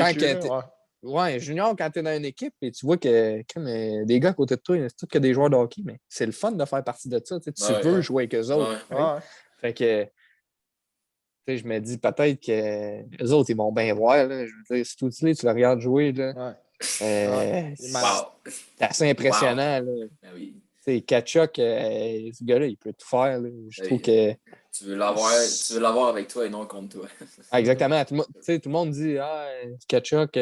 Junior, quand tu es dans une équipe et tu vois que des gars à côté de toi, c'est tout que des joueurs de hockey, mais c'est le fun de faire partie de ça. Tu veux jouer avec eux autres. Fait que je me dis peut-être que les autres, ils vont bien voir. Là. Je veux dire, si tu le regardes jouer, là, c'est assez impressionnant. Là. Kachuk, ce gars-là, il peut tout faire. Là. Je trouve que. Tu veux l'avoir avec toi et non contre toi. Exactement. Tout le monde dit Kachuk,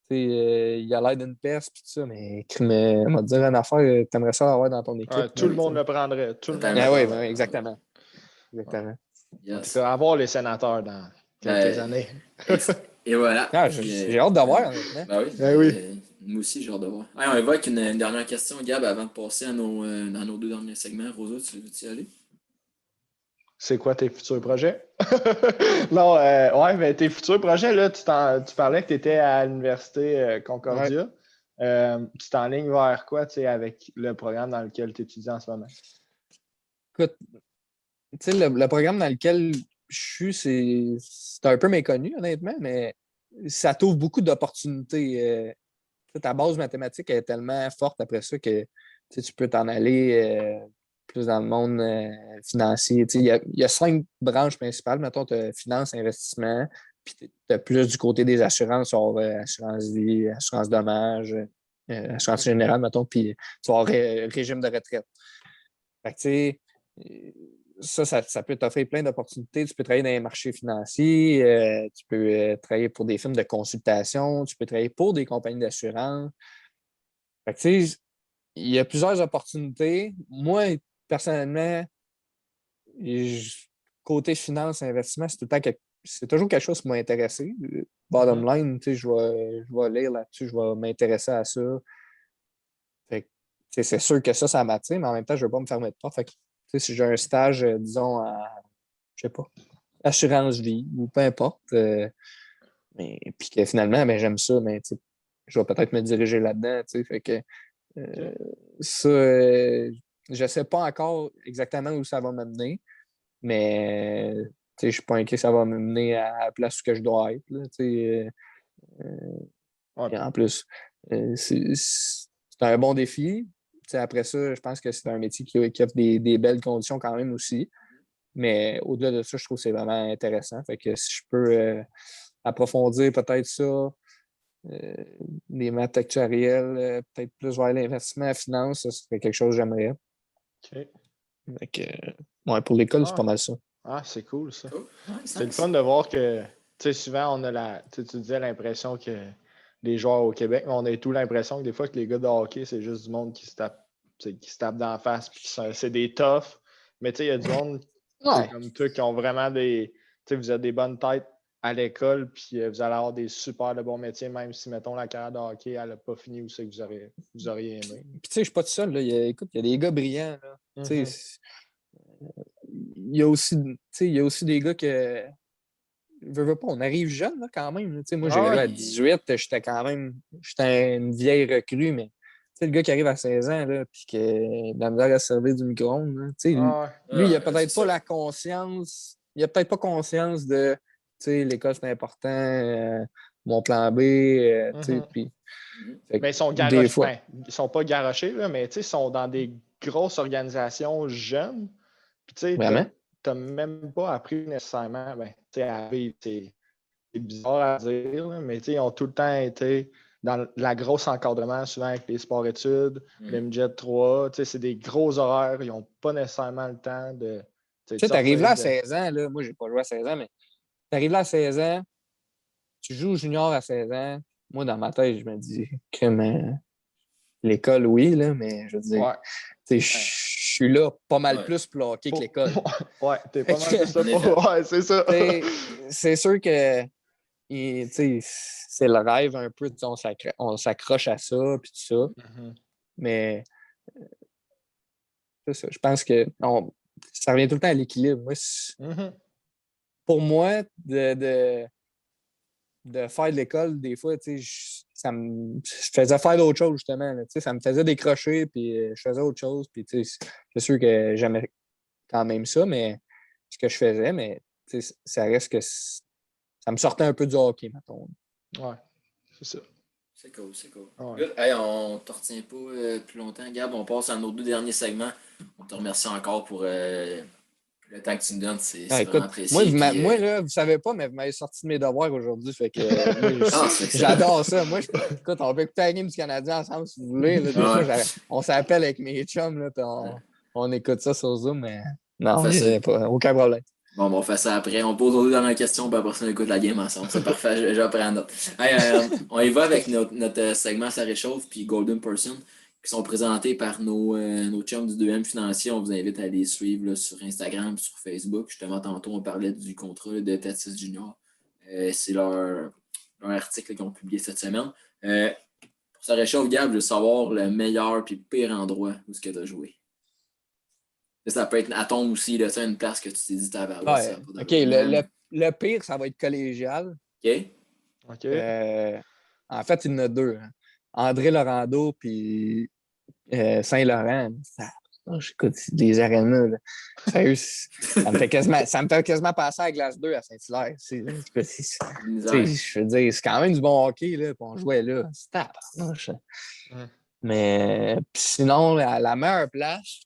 il a l'air d'une peste et tout ça, mais on va te dire une affaire, tu aimerais ça l'avoir dans ton équipe. Tout le monde le prendrait. Oui, exactement. Tu vas avoir les sénateurs dans quelques années. Et voilà. J'ai hâte de voir, honnêtement. Oui. Moi aussi, j'ai hâte de voir. Hey, on évoque une dernière question, Gab, avant de passer à nos deux derniers segments. Rosa, tu veux-tu y aller? C'est quoi tes futurs projets? Non, ouais, mais tes futurs projets, là, tu parlais que tu étais à l'Université Concordia. Tu t'enlignes vers quoi, tu sais, avec le programme dans lequel tu étudies en ce moment? Écoute, tu sais, le programme dans lequel je suis, c'est un peu méconnu, honnêtement, mais ça t'ouvre beaucoup d'opportunités. Ta base mathématique est tellement forte après ça que tu peux t'en aller plus dans le monde financier. Il y a 5 branches principales. Mettons, tu as finance, investissement, puis tu as plus du côté des assurances, sur assurance vie, assurance dommage, assurance générale, mettons, puis tu vas avoir régime de retraite. Fait que, ça peut t'offrir plein d'opportunités. Tu peux travailler dans les marchés financiers, tu peux travailler pour des firmes de consultation, tu peux travailler pour des compagnies d'assurance. Fait que, il y a plusieurs opportunités. Moi, personnellement, côté finance et investissement, c'est toujours quelque chose qui m'a intéressé. Bottom line, je vais lire là-dessus, je vais m'intéresser à ça. Fait que, c'est sûr que ça m'attire, mais en même temps, je ne veux pas me fermer de porte. Fait que, si j'ai un stage, disons, je sais pas, assurance vie ou peu importe, mais puis que finalement, ben, j'aime ça, mais je vais peut-être me diriger là-dedans. Fait que ça, je ne sais pas encore exactement où ça va m'amener, mais je ne suis pas inquiet que ça va m'amener à la place où que je dois être. Là, et en plus, c'est un bon défi. Après ça, je pense que c'est un métier qui offre des belles conditions quand même aussi. Mais au-delà de ça, je trouve que c'est vraiment intéressant. Fait que si je peux approfondir peut-être ça, les maths actuarielles, peut-être plus vers l'investissement, la finance, ça serait quelque chose que j'aimerais. OK. Fait que, pour l'école, c'est pas mal ça. Ah, c'est cool, ça. Cool. Ouais, C'est le fun de voir que, tu sais, souvent, on a tu disais l'impression que les joueurs au Québec, mais on a tout l'impression que des fois que les gars de hockey, c'est juste du monde qui se tape, qui se tape d'en face, puis c'est des toughs. Mais tu sais, il y a du monde comme toi qui ont vraiment des. Tu sais, vous avez des bonnes têtes à l'école, puis vous allez avoir des super de bons métiers, même si, mettons, la carrière de hockey, elle n'a pas fini où c'est que vous auriez aimé. Puis tu sais, je ne suis pas tout seul. Là. Écoute, il y a des gars brillants. Là. Mm-hmm. Il y a aussi des gars que. Veux pas, on arrive jeune là, quand même. Moi, j'ai arrivé à 18, j'étais une vieille recrue, mais le gars qui arrive à 16 ans, là, puis qui a de la misère à se servir du micro-ondes, lui, il a peut-être pas la conscience, il a peut-être pas conscience de l'école, c'est important, mon plan B, puis. Mais ils sont garochés. Ils sont pas garochés, là, mais ils sont dans des grosses organisations jeunes. Puis, tu n'as même pas appris nécessairement à vivre. C'est bizarre à dire, là, mais ils ont tout le temps été dans la grosse encadrement, souvent avec les sports-études, le midget 3. C'est des gros horaires. Ils n'ont pas nécessairement le temps de. Tu arrives là à 16 ans. Là, moi, je n'ai pas joué à 16 ans, mais tu arrives là à 16 ans, tu joues junior à 16 ans. Moi, dans ma tête, je me dis que l'école, oui, là, mais je veux dire, je suis là pas mal plus plaqué que l'école. Ouais, t'es pas mal plus là. Ouais, c'est ça. C'est sûr que c'est le rêve un peu, on s'accroche à ça, puis tout ça. Mm-hmm. Mais c'est ça, je pense que ça revient tout le temps à l'équilibre. Moi, pour moi, de faire de l'école, des fois, je faisais faire d'autres choses, justement. Là, ça me faisait décrocher, puis je faisais autre chose. Puis, c'est sûr que j'aimais quand même ça, mais ce que je faisais, mais ça reste que ça me sortait un peu du hockey, mettons. Ouais, c'est ça. C'est cool, c'est cool. Ouais. Good. Hey, on ne te retient pas plus longtemps, Gab. On passe à nos deux derniers segments. On te remercie encore pour le temps que tu nous donnes. C'est vraiment apprécié. Moi, là, vous savez pas, mais vous m'avez sorti de mes devoirs aujourd'hui. Fait que j'adore ça. Moi, écoute, on peut écouter la game du Canadien ensemble si vous voulez. Là, des fois, on s'appelle avec mes chums, là, puis on écoute ça sur Zoom, mais non, aucun problème. Bon, on fait ça après. On pose aux deux dernières questions, puis après ça, on écoute la game ensemble. C'est parfait, j'apprends note. Hey, on y va avec notre segment Ça réchauffe, puis Golden Person, qui sont présentés par nos chums du 2M financier. On vous invite à les suivre là, sur Instagram, sur Facebook. Justement, tantôt, on parlait du contrat de Tatis Junior. C'est leur article qu'ils ont publié cette semaine. Pour Ça réchauffe, Gab, de savoir le meilleur puis le pire endroit où tu as joué. Ça peut être à ton aussi, là, une place que tu t'es dit tabarouette. Ouais. OK, le pire, ça va être collégial. OK. OK. En fait, il y en a deux. Hein. André Laurando puis Saint-Laurent. J'écoute des arénas. Là. Sérieux, ça me fait quasiment passer à la glace 2 à Saint-Hilaire. Je veux dire, c'est quand même du bon hockey, là, puis on jouait là. C'est tabarnouche. Mais sinon, la meilleure place,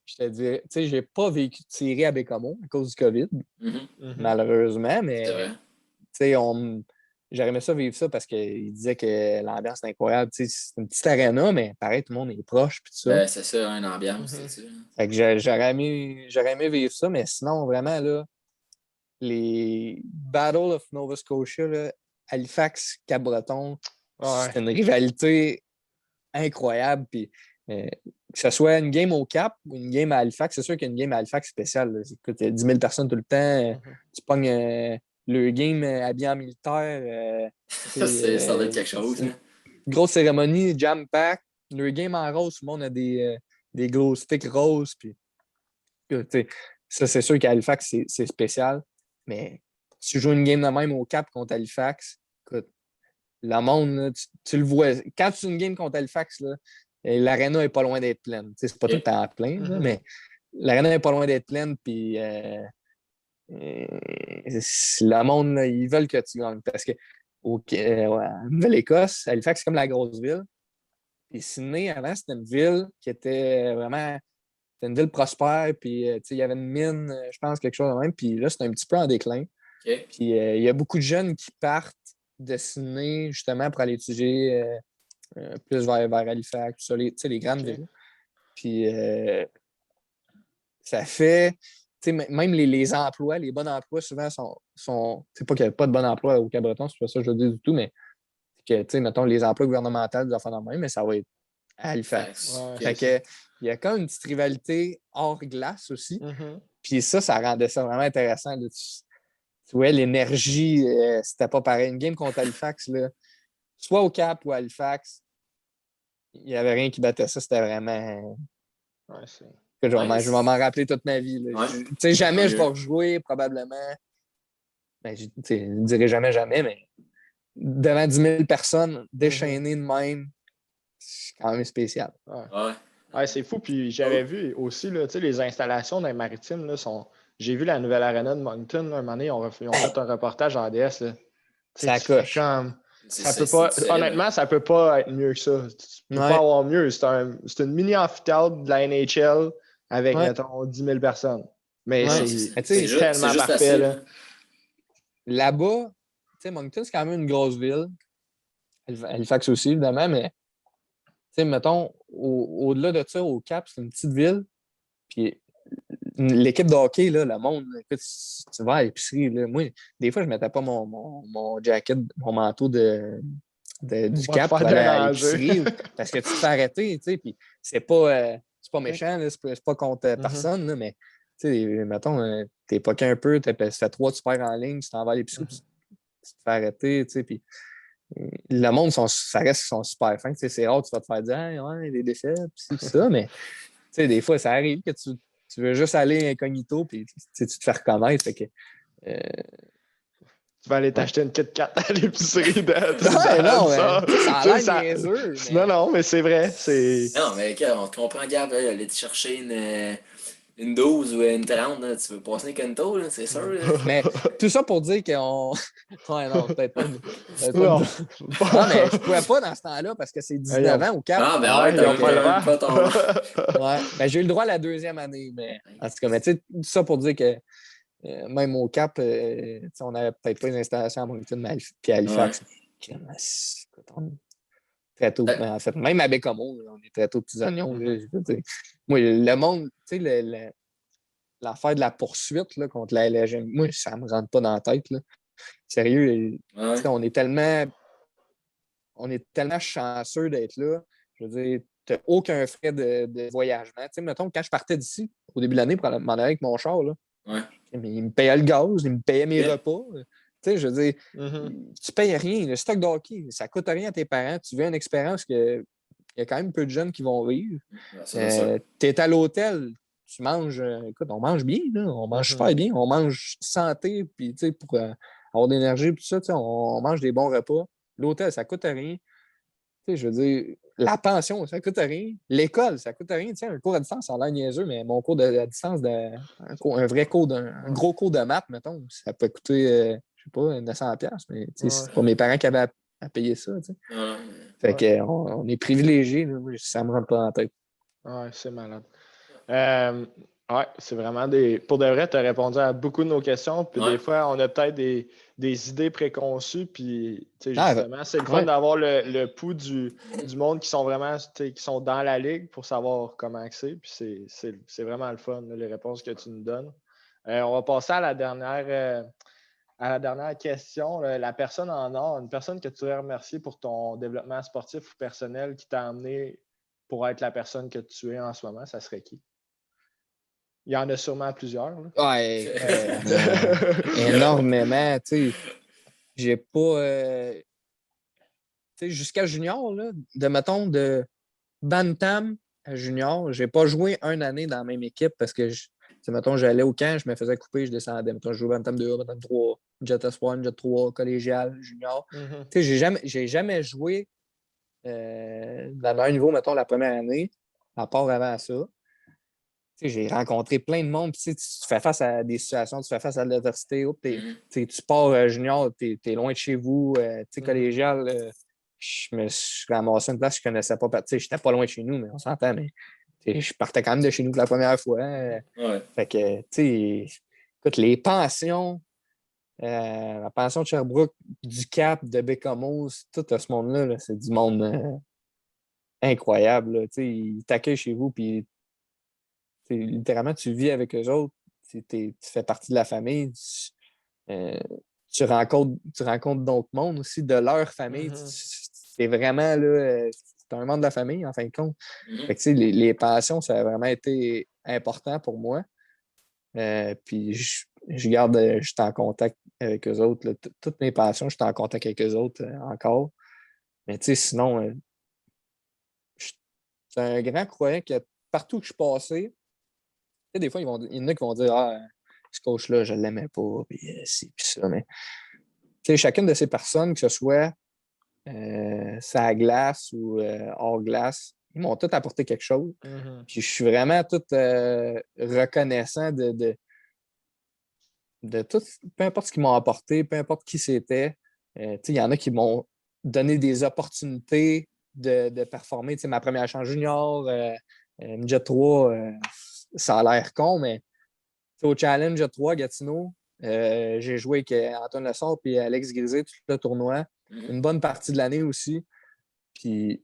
je te dirais, tu sais, j'ai pas vécu de série à Bécamo à cause du COVID, malheureusement, mais tu sais, j'aurais aimé ça vivre ça parce qu'il disait que l'ambiance est incroyable. Tu sais, c'est une petite arena, mais pareil, tout le monde est proche. Puis tout ça. Ben, c'est ça, une ambiance, c'est ça. Fait que j'aurais aimé vivre ça, mais sinon, vraiment, là, les Battle of Nova Scotia, là, Halifax, Cap-Breton, c'est une rivalité incroyable. Puis, que ce soit une game au Cap ou une game à Halifax, c'est sûr qu'il y a une game à Halifax spéciale. Là. Écoute, il y a 10 000 personnes tout le temps. Tu pognes le game habillé en militaire. Ça doit être quelque chose. Hein. Grosse cérémonie, jam-pack. Le game en rose, tout le monde a des glow sticks roses. Puis, ça, c'est sûr qu'à Halifax, c'est spécial. Mais si tu joues une game de même au Cap contre Halifax, écoute, le monde, là, tu le vois. Quand tu joues une game contre Halifax, là, l'aréna n'est pas loin d'être pleine. C'est pas tout le temps plein, là, mais l'aréna n'est pas loin d'être pleine. Puis le monde, là, ils veulent que tu gagnes. Parce que en Nouvelle-Écosse, Halifax, c'est comme la grosse ville. Puis Sydney, avant, c'était une ville qui était vraiment. C'était une ville prospère. Puis il y avait une mine, je pense, quelque chose de même. Puis là, c'est un petit peu en déclin. Okay. Puis il y a beaucoup de jeunes qui partent de Sydney justement pour aller étudier plus vers Halifax, tout ça, les grandes villes. Puis ça fait, même les emplois, les bons emplois, souvent sont c'est pas qu'il n'y a pas de bons emplois au Cap-Breton, c'est pas ça que je veux dire du tout, mais que, mettons, les emplois gouvernementaux, des affaires de même, mais ça va être à Halifax. Fait que, il y a quand même une petite rivalité hors glace aussi. Puis ça rendait ça vraiment intéressant. Là. Tu vois, l'énergie, c'était pas pareil. Une game contre Halifax, là, soit au Cap ou à Halifax, il n'y avait rien qui battait ça. C'était vraiment. Je vais m'en rappeler toute ma vie. Jamais je vais rejouer, probablement. Ben, je ne dirais jamais, mais devant 10 000 personnes, déchaînées de même, c'est quand même spécial. Ouais, c'est fou. Puis j'avais vu aussi là, les installations dans les maritimes. Là, j'ai vu la nouvelle arena de Moncton. Là, un moment donné, ils ont fait un reportage en DS. Là. Ça coche. Honnêtement, ça peut pas être mieux que ça. Tu peux pas avoir mieux. C'est une mini amphithéâtre de la NHL avec, mettons, 10 000 personnes. Mais c'est tellement parfait. Là. Là-bas, Moncton, c'est quand même une grosse ville. Halifax aussi, évidemment, mais mettons, au-delà de ça, au Cap, c'est une petite ville. Puis l'équipe de hockey, là, le monde, écoute, tu vas à l'épicerie. Là, moi, des fois, je ne mettais pas mon jacket, mon manteau du Cap pour aller à l'épicerie parce que tu te fais arrêter, tu sais, puis c'est pas méchant, là, c'est pas contre personne, là, mais tu sais, mettons, t'es poqué un peu, ça fait 3, tu perds en ligne, tu t'en vas à l'épicerie, tu te fais arrêter, tu sais, puis le monde, ça reste qu'ils sont super fins. C'est rare, tu vas te faire dire hey, ouais, des défaites, pis ça, mais des fois, ça arrive que tu veux juste aller incognito, puis tu te fais reconnaître. Fait que, tu vas aller t'acheter une Kit Kat à l'épicerie ça a l'air niaiseux. Mais... Non, mais c'est vrai. Non, mais on te comprend, Gab, aller te chercher une 12 ou une 30, là, tu veux passer un canto, c'est sûr. Là. Mais tout ça pour dire qu'on. Ouais, non, peut-être pas. Non, mais je pouvais pas dans ce temps-là parce que c'est 19 ans au Cap. Ah, mais pas ton. Ouais, ben, j'ai eu le droit à la deuxième année, mais en tout cas, mais tu sais, tout ça pour dire que même au Cap, on n'avait peut-être pas une installation à Moncton puis à Halifax. Très tôt. En fait, même à Bécomo, on est très tôt petits oignons. Moi, le monde, tu sais, l'affaire de la poursuite là, contre la LGM, moi, ça me rentre pas dans la tête. Là. Sérieux, on est tellement chanceux d'être là. Je veux dire, tu n'as aucun frais de voyagement. Tu sais, mettons, quand je partais d'ici, au début de l'année, pour m'en aller avec mon char, là, il me payait le gaz, il me payait mes repas. sais, je veux dire, Mhm. tu payes rien. Le stock de hockey, ça coûte rien à tes parents. Tu veux une expérience que il y a quand même peu de jeunes qui vont vivre. Ouais, c'est ça. Tu es à l'hôtel, tu manges. Écoute, on mange bien, là, on mange super bien. On mange santé, puis tu sais, pour avoir de l'énergie, puis tout ça, tu sais, on mange des bons repas. L'hôtel, ça coûte rien. Tu sais, je veux dire, la pension, ça coûte rien. L'école, ça coûte rien. Tu sais, un cours à distance, ça a l'air niaiseux, mais mon cours à distance, un vrai cours, un gros cours de maths, mettons, ça peut coûter, je sais pas, 900$, mais tu sais, Ouais. c'est pas mes parents qui avaient à payer ça. Tu sais. Ouais. Fait qu'on est privilégiés, là. Moi, ça me rentre pas en tête. Ouais, c'est malade. Euh, ouais, c'est vraiment des. Pour de vrai, tu as répondu à beaucoup de nos questions. Puis Ouais. des fois, on a peut-être des idées préconçues. Puis, tu sais, Ah, justement, c'est le fun ouais. d'avoir le pouls du monde qui sont vraiment, tu sais, qui sont dans la ligue pour savoir comment que c'est. Puis c'est vraiment le fun, là, les réponses que tu nous donnes. On va passer à la dernière question. La personne en or, une personne que tu voudrais remercier pour ton développement sportif ou personnel qui t'a amené pour être la personne que tu es en ce moment, ça serait qui? Il y en a sûrement plusieurs. Là. Ouais, énormément. Tu sais, j'ai pas. Tu sais, jusqu'à junior, là, mettons, de Bantam à junior, j'ai pas joué une année dans la même équipe parce que, tu sais, mettons, j'allais au camp, je me faisais couper, je descendais. Mettons, je jouais Bantam 2A, Bantam 3A, Jet S1, Jet 3A, collégial, junior. Mhm. Tu sais, j'ai jamais joué dans le meilleur niveau, mettons, la première année, à part avant ça. Tu sais, j'ai rencontré plein de monde. Puis, tu sais, tu fais face à des situations, tu fais face à l'adversité. Tu pars junior, tu es loin de chez vous. Tu sais, Mhm. collégial, je me suis ramassé une place que je ne connaissais pas. Tu sais, j'étais pas loin de chez nous, mais on s'entend. Mais tu sais, je partais quand même de chez nous pour la première fois. Ouais. Fait que, tu sais, écoute, les pensions, la pension de Sherbrooke, du Cap, de Bécamos, tout ce monde-là, là, c'est du monde incroyable. Là. Tu sais, ils t'accueillent chez vous, puis littéralement, tu vis avec eux autres, tu fais partie de la famille, euh, tu rencontres d'autres mondes aussi, de leur famille. Mhm. C'est vraiment là, c'est un membre de la famille, en fin de compte. Fait Mhm. que, les passions, ça a vraiment été important pour moi. Puis je garde, je suis en contact avec eux autres. Là. Toutes mes passions, je suis en contact avec eux autres encore. Mais tu sais, sinon, je suis un grand croyant que partout que je suis passé, sais, des fois, il y en a qui vont dire ah, ce coach-là, je ne l'aimais pas, puis ci, puis ça. Mais chacune de ces personnes, que ce soit sa glace ou hors glace, ils m'ont tous apporté quelque chose. Mhm. Puis je suis vraiment tout reconnaissant de tout, peu importe ce qu'ils m'ont apporté, peu importe qui c'était. Il y en a qui m'ont donné des opportunités de performer. Ma première chance junior, Midget 3, ça a l'air con, mais au Challenge 3 Gatineau, j'ai joué avec Antoine Lessard et Alex Grisé tout le tournoi. Mhm. Une bonne partie de l'année aussi. Puis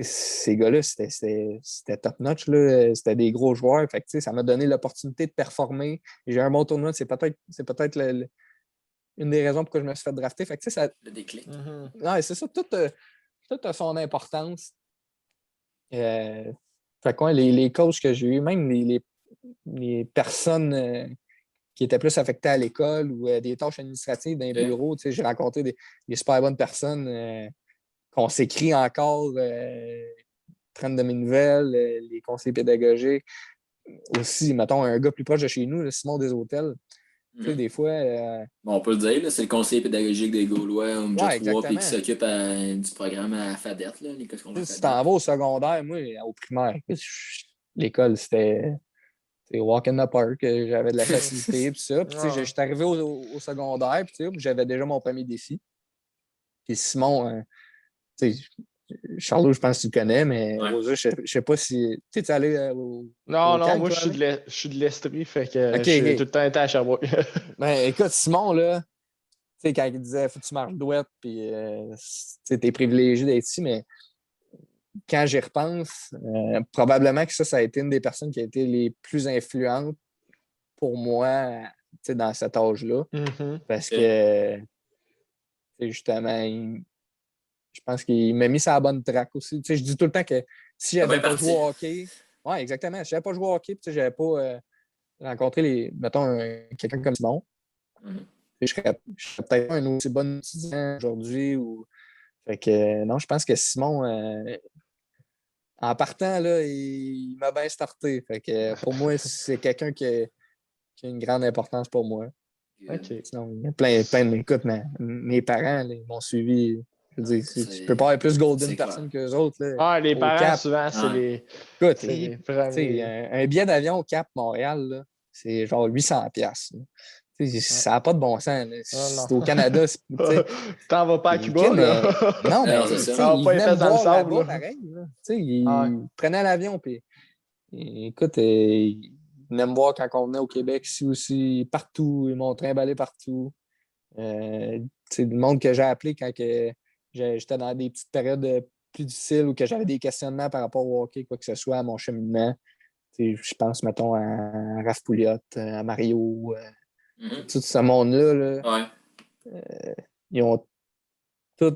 ces gars-là, c'était top-notch. C'était des gros joueurs. Fait que, ça m'a donné l'opportunité de performer. J'ai eu un bon tournoi. C'est peut-être une des raisons pourquoi je me suis fait drafter. Fait que, ça, Le déclic. Mhm. c'est ça. Tout a son importance. Fait que, ouais, les coachs que j'ai eus, même les personnes qui étaient plus affectées à l'école ou des tâches administratives dans les bureaux. J'ai rencontré des super bonnes personnes qu'on s'écrit encore, prennent de mes nouvelles, les conseillers pédagogiques. Aussi, mettons, un gars plus proche de chez nous, le Simon des Hôtels. Mhm. Des fois. Bon, on peut le dire, là, c'est le conseiller pédagogique des Gaulois au MJ3 Ouais, puis qui exactement. s'occupe du programme à Fadette, l'école secondaire Si Fadette. t'en vas au secondaire, moi, au primaire, l'école, c'était walk in the park, j'avais de la facilité, puis ça. Puis, je suis arrivé au secondaire, puis j'avais déjà mon premier défi. Puis Simon, Charlot, je pense que tu le connais, mais Ouais. Rosa, je sais pas si. Tu es allé Non, au non, CAG, moi, toi, Alain? je suis de l'Estrie, fait que OK, je suis tout OK. le temps été à Sherbrooke. Ben, écoute, Simon, là, tu sais, quand il disait faut que tu marches douette, puis tu es privilégié d'être ici, mais quand j'y repense, probablement que ça a été une des personnes qui a été les plus influentes pour moi, dans cet âge-là. Mhm. Parce que, justement, je pense qu'il m'a mis sur la bonne track aussi. Je dis tout le temps que si Ça j'avais fait pas partie. joué au hockey, ouais, exactement. Si j'avais pas joué au hockey, j'avais pas rencontré mettons, quelqu'un comme Simon. Mhm. je serais peut-être pas un aussi bon étudiant aujourd'hui. Fait que non, je pense que Simon, en partant, là, il m'a bien starté. Fait que pour moi, c'est quelqu'un qui a une grande importance pour moi. OK. Sinon, il y a plein de. Écoute, mes parents, là, ils m'ont suivi. Je veux dire, tu peux pas avoir plus golden c'est personne qu'eux autres. Là, Ah, les au parents, Cap. souvent, c'est Ouais. les, Écoute, c'est les tu sais, premiers. un billet d'avion au Cap Montréal, là, c'est genre 800$. Ça n'a pas de bon sens. Là. Ah, non. C'est au Canada. T'en vas pas à Cuba, OK, là. mais non, Non, mais c'est tu ça. sais, T'en vas ils pas les venaient me fesses dans le voir sable, là-bas là. pareil. Là. Tu sais, Ah, ils prenaient l'avion, puis écoute, ils venaient me voir quand on venait au Québec, ici aussi, partout. Ils m'ont trimballé partout. C'est du monde que j'ai appelé quand j'étais dans des petites périodes plus difficiles ou que j'avais des questionnements par rapport au hockey, quoi que ce soit, à mon cheminement. Je pense, mettons, à Raph Pouliot, à Mario, tout ce monde-là. Là, Ouais. ils ont tous,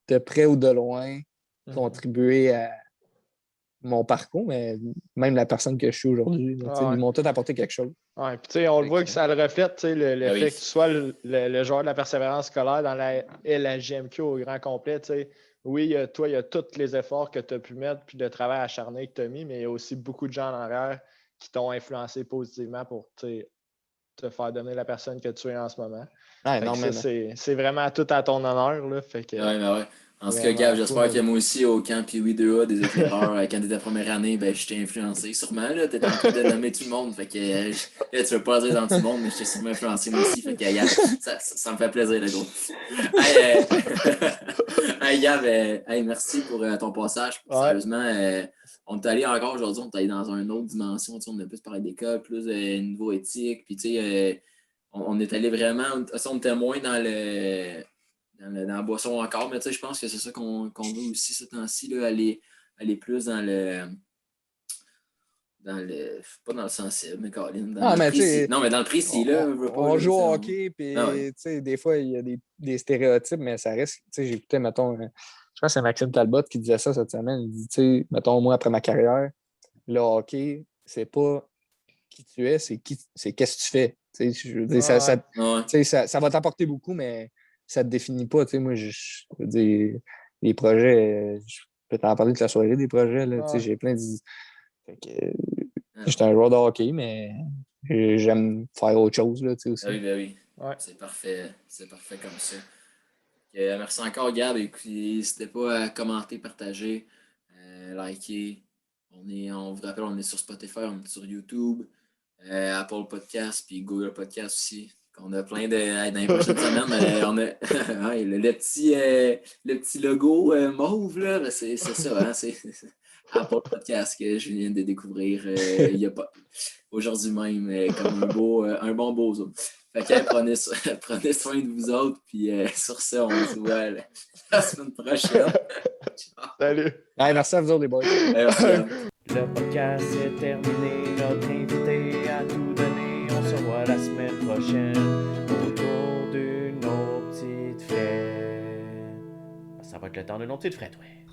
de près ou de loin, contribué à mon parcours, mais même la personne que je suis aujourd'hui. Ah, ouais. Ils m'ont tous apporté quelque chose. Ouais, puis tu sais, on le Fait voit que- que ça le reflète, tu sais, le Ah oui. fait que tu sois le joueur de la persévérance scolaire dans la JMQ au grand complet, tu sais. Oui, toi, il y a tous les efforts que tu as pu mettre, puis le travail acharné que tu as mis, mais il y a aussi beaucoup de gens en arrière qui t'ont influencé positivement pour tu sais, te faire donner la personne que tu es en ce moment. Ah, Fait que ça, énormément. c'est vraiment tout à ton honneur, là. Fait que Ouais, ben ouais. En tout cas, vraiment Gab, cool. j'espère que moi aussi, au camp Pee-Wee 2A des éclaireurs, quand t'étais première année, ben, je t'ai influencé. Sûrement, là, t'étais en train de nommer tout le monde. Fait que, là, tu veux pas dire dans tout le monde, mais je t'ai sûrement influencé moi aussi. Fait que, Gab, ça me fait plaisir, le gros. Hey, hey Gab, hey, merci pour ton passage. Ouais. Sérieusement, on est allé encore aujourd'hui, on est allé dans une autre dimension. Tu sais, on a plus parlé d'école, plus de niveau éthique. Puis, tu sais, on est allé vraiment, on était moins dans la boisson encore, mais tu sais, je pense que c'est ça qu'on veut aussi ce temps-ci, là, aller plus pas dans le sensible, mais Colin, dans Ah, le mais tu précis. sais, Non, mais dans le précis, là, je veux pas, on là, tu joue sais, au hockey, puis Ah ouais. tu sais, des fois, il y a des stéréotypes, mais ça reste. Tu sais, j'écoutais, mettons, je pense que c'est Maxime Talbot qui disait ça cette semaine. Il dit, tu sais, mettons, moi, après ma carrière, le hockey, c'est pas qui tu es, c'est qu'est-ce que tu fais. Tu sais, je veux dire, Ouais. Ouais. tu sais, ça va t'apporter beaucoup, mais ça te définit pas. Tu sais, moi, je veux dire, les projets, je peux t'en parler toute la soirée des projets. Là, tu sais, Ouais. j'ai plein d'idées. Fait que, Ah, j'étais un joueur de hockey, mais j'aime faire autre chose là, tu sais, aussi. oui, ben oui. Ouais. C'est parfait comme ça. Merci encore, Gab. Et puis, n'hésitez pas à commenter, partager, liker. On vous rappelle, on est sur Spotify, on est sur YouTube, Apple Podcast, puis Google Podcast aussi. On a plein de. Dans les prochaines semaines, on a ouais, le petit logo mauve, là, ben, c'est ça, hein, c'est Apple Podcast que je viens de découvrir il y a pas aujourd'hui même, comme un bon bozo. Fait que prenez soin de vous autres, puis sur ça, on se voit la semaine prochaine. Ciao. Salut. Ouais, merci à vous autres, les boys. Merci, Gab. Le podcast est terminé, notre invité a tout donné. On se revoit la semaine prochaine autour d'une autre petite fête. Ça va être le temps d'une autre petite fête, ouais.